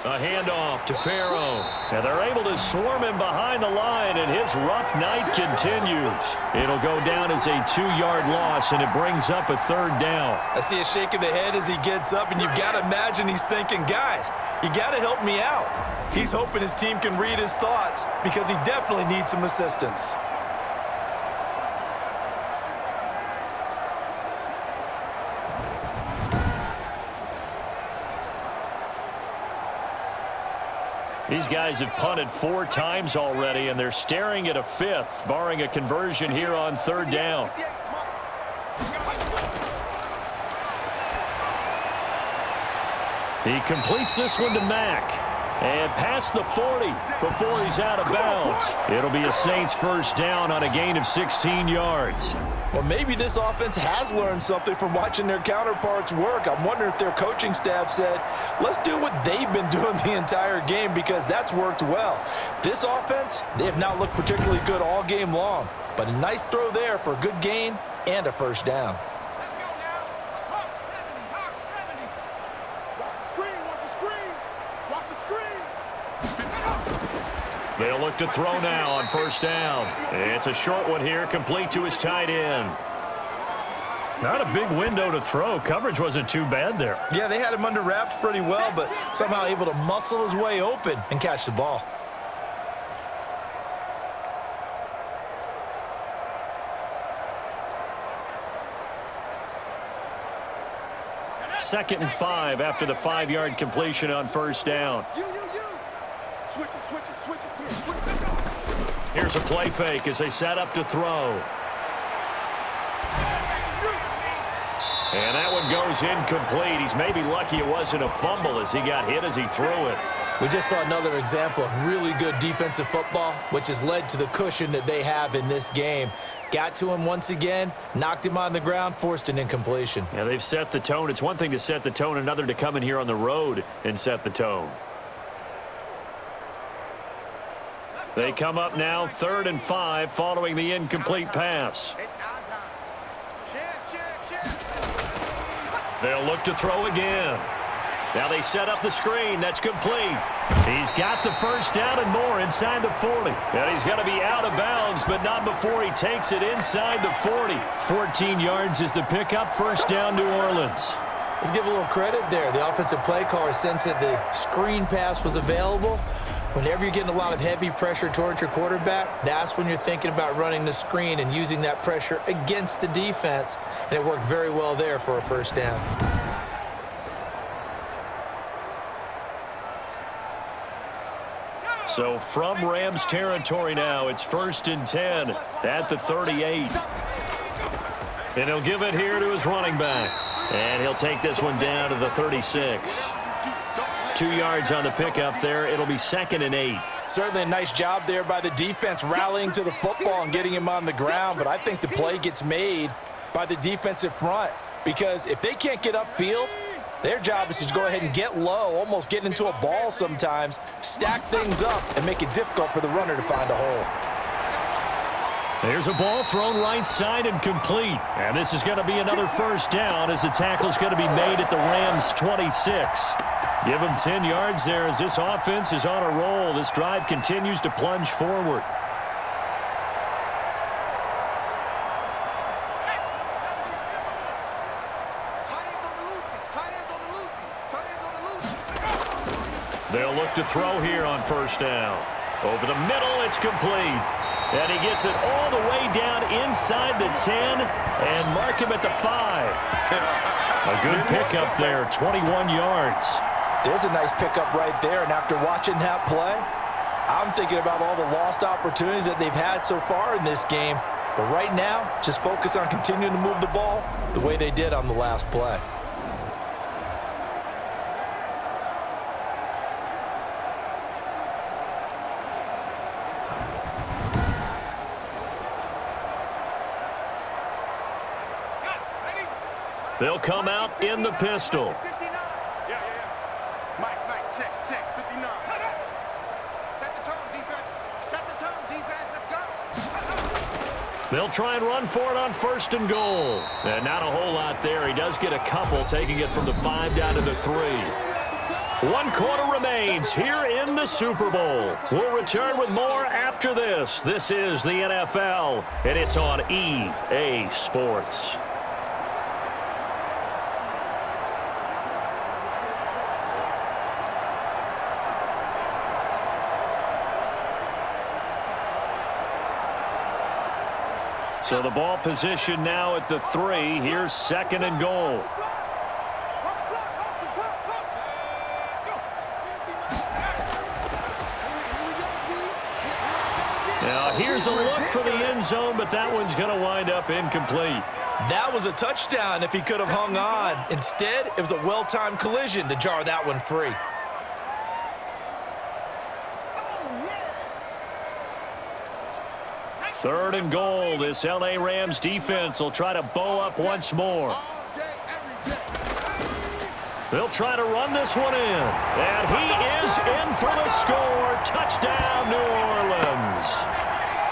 [SPEAKER 2] A handoff to Farrow. And they're able to swarm him behind the line, and his rough night continues. It'll go down as a 2-yard loss, and it brings up a 3rd down.
[SPEAKER 3] I see a shake of the head as he gets up, and you've got to imagine he's thinking, guys, you got to help me out. He's hoping his team can read his thoughts because he definitely needs some assistance.
[SPEAKER 2] These guys have punted 4 times already, and they're staring at a 5th, barring a conversion here on 3rd down. He completes this one to Mack. And past the 40 before he's out of bounds. It'll be a Saints 1st down on a gain of 16 yards.
[SPEAKER 5] Well, maybe this offense has learned something from watching their counterparts work. I'm wondering if their coaching staff said, let's do what they've been doing the entire game, because that's worked well. This offense, they have not looked particularly good all game long, but a nice throw there for a good gain and a 1st down.
[SPEAKER 2] They'll look to throw now on 1st down. It's a short one here, complete to his tight end. Not a big window to throw. Coverage wasn't too bad there.
[SPEAKER 3] Yeah, they had him under wraps pretty well, but somehow able to muscle his way open and catch the ball.
[SPEAKER 2] Second and 5 after the 5-yard completion on 1st down. Here's a play fake as they set up to throw. And that one goes incomplete. He's maybe lucky it wasn't a fumble as he got hit as he threw it.
[SPEAKER 3] We just saw another example of really good defensive football, which has led to the cushion that they have in this game. Got to him once again, knocked him on the ground, forced an incompletion.
[SPEAKER 2] Yeah, they've set the tone. It's one thing to set the tone, another to come in here on the road and set the tone. They come up now 3rd and 5 following the incomplete pass. They'll look to throw again. Now they set up the screen. That's complete. He's got the 1st down and more inside the 40. And he's going to be out of bounds, but not before he takes it inside the 40. 14 yards is the pickup. 1st down, New Orleans.
[SPEAKER 3] Let's give a little credit there. The offensive play caller sensed that the screen pass was available. Whenever you're getting a lot of heavy pressure towards your quarterback, that's when you're thinking about running the screen and using that pressure against the defense. And it worked very well there for a 1st down.
[SPEAKER 2] So from Rams territory now, it's 1st and 10 at the 38. And he'll give it here to his running back. And he'll take this one down to the 36. 2 yards on the pickup there. It'll be 2nd and 8.
[SPEAKER 5] Certainly a nice job there by the defense rallying to the football and getting him on the ground, but I think the play gets made by the defensive front, because if they can't get upfield, their job is to go ahead and get low, almost get into a ball sometimes, stack things up, and make it difficult for the runner to find a hole.
[SPEAKER 2] There's a ball thrown right side and complete. And this is going to be another 1st down as the tackle's going to be made at the Rams' 26. Give him 10 yards there as this offense is on a roll. This drive continues to plunge forward. They'll look to throw here on 1st down. Over the middle, it's complete. And he gets it all the way down inside the 10 and mark him at the 5. A good pickup there, 21 yards.
[SPEAKER 5] There's a nice pickup right there, and after watching that play, I'm thinking about all the lost opportunities that they've had so far in this game. But right now, just focus on continuing to move the ball the way they did on the last play.
[SPEAKER 2] They'll come out in the pistol.
[SPEAKER 6] Mike, check, 59. Set the tone, defense. Let's go.
[SPEAKER 2] They'll try and run for it on 1st and goal. And not a whole lot there. He does get a couple, taking it from the 5 down to the 3. 1 quarter remains here in the Super Bowl. We'll return with more after this. This is the NFL, and it's on EA Sports. So the ball position now at the 3. Here's 2nd and goal. Now here's a look for the end zone, but that one's going to wind up incomplete.
[SPEAKER 3] That was a touchdown if he could have hung on. Instead, it was a well-timed collision to jar that one free.
[SPEAKER 2] Third and goal. This L.A. Rams defense will try to bow up once more. They'll try to run this one in. And he is in for the score. Touchdown, New Orleans.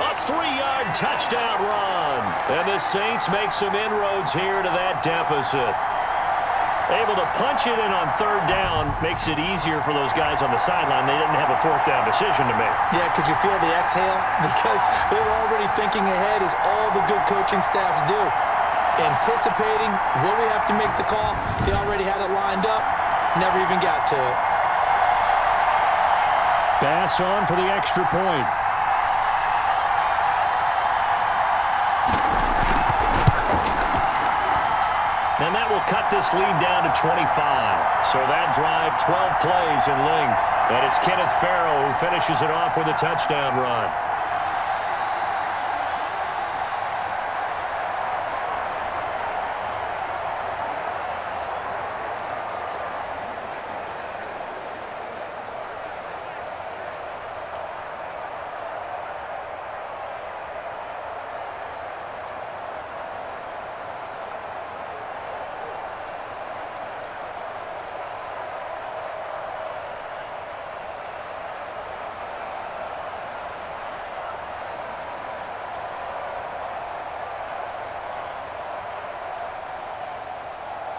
[SPEAKER 2] A 3-yard touchdown run. And the Saints make some inroads here to that deficit. Able to punch it in on 3rd down makes it easier for those guys on the sideline. They didn't have a 4th down decision to make.
[SPEAKER 3] Yeah, could you feel the exhale? Because they were already thinking ahead, as all the good coaching staffs do. Anticipating, will we have to make the call? They already had it lined up. Never even got to it.
[SPEAKER 2] Pass on for the extra point. And that will cut this lead down to 25. So that drive, 12 plays in length. And it's Kenneth Farrow who finishes it off with a touchdown run.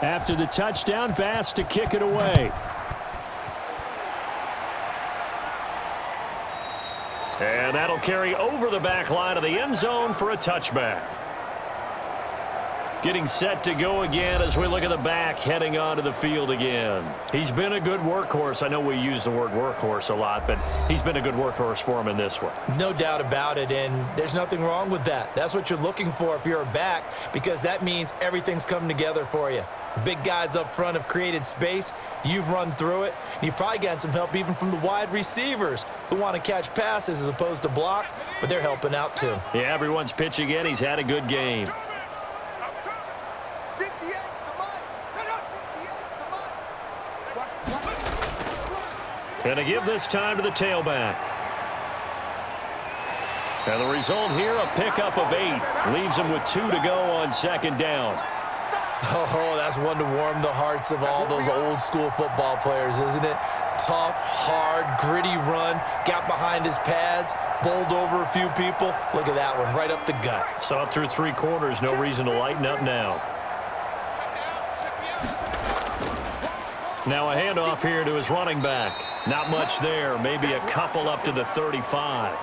[SPEAKER 2] After the touchdown, Bass to kick it away. And that'll carry over the back line of the end zone for a touchback. Getting set to go again as we look at the back heading onto the field again. He's been a good workhorse. I know we use the word workhorse a lot, but he's been a good workhorse for him in this one.
[SPEAKER 3] No doubt about it, and there's nothing wrong with that. That's what you're looking for if you're a back, because that means everything's coming together for you. The big guys up front have created space. You've run through it. And you've probably gotten some help even from the wide receivers who want to catch passes as opposed to block, but they're helping out too.
[SPEAKER 2] Yeah, everyone's pitching in. He's had a good game. Going to give this time to the tailback. And the result here, a pickup of 8. Leaves him with 2 to go on 2nd down.
[SPEAKER 3] Oh, that's one to warm the hearts of all those old school football players, isn't it? Tough, hard, gritty run. Got behind his pads, bowled over a few people. Look at that one, right up the gut.
[SPEAKER 2] Saw it through 3 quarters. No reason to lighten up now. Now a handoff here to his running back. Not much there. Maybe a couple up to the 35.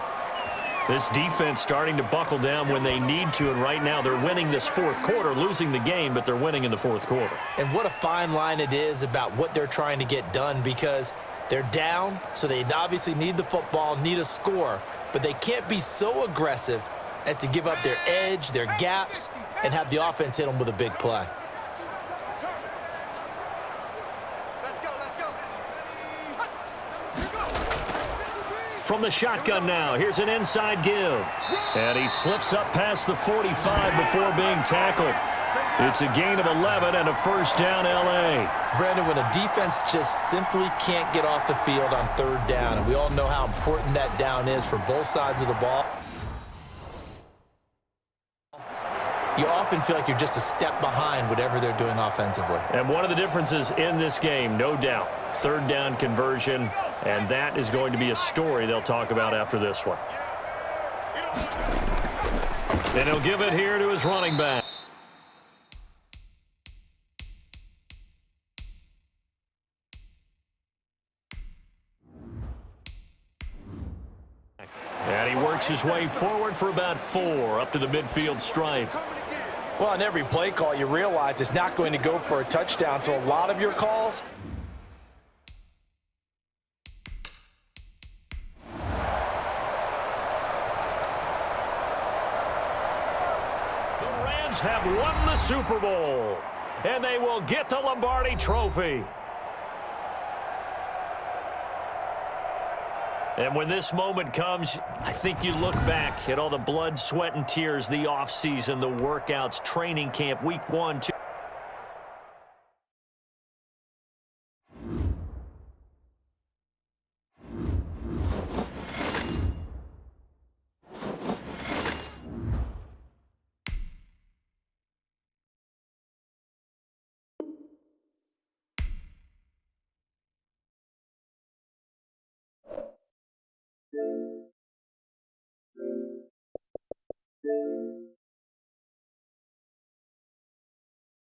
[SPEAKER 2] This defense starting to buckle down when they need to, and right now they're winning this 4th quarter, losing the game, but they're winning in the 4th quarter.
[SPEAKER 3] And what a fine line it is about what they're trying to get done, because they're down, so they obviously need the football, need a score, but they can't be so aggressive as to give up their edge, their gaps, and have the offense hit them with a big play.
[SPEAKER 2] From the shotgun now, here's an inside give. And he slips up past the 45 before being tackled. It's a gain of 11 and a 1st down, L.A.
[SPEAKER 3] Brandon, when a defense just simply can't get off the field on 3rd down, and we all know how important that down is for both sides of the ball, you often feel like you're just a step behind whatever they're doing offensively.
[SPEAKER 2] And one of the differences in this game, no doubt, 3rd down conversion, and that is going to be a story they'll talk about after this one. And he'll give it here to his running back. And he works his way forward for about 4 up to the midfield stripe.
[SPEAKER 5] Well, on every play call, you realize it's not going to go for a touchdown, so a lot of your calls.
[SPEAKER 2] The Rams have won the Super Bowl, and they will get the Lombardi Trophy. And when this moment comes, I think you look back at all the blood, sweat, and tears, the offseason, the workouts, training camp, week 1, 2.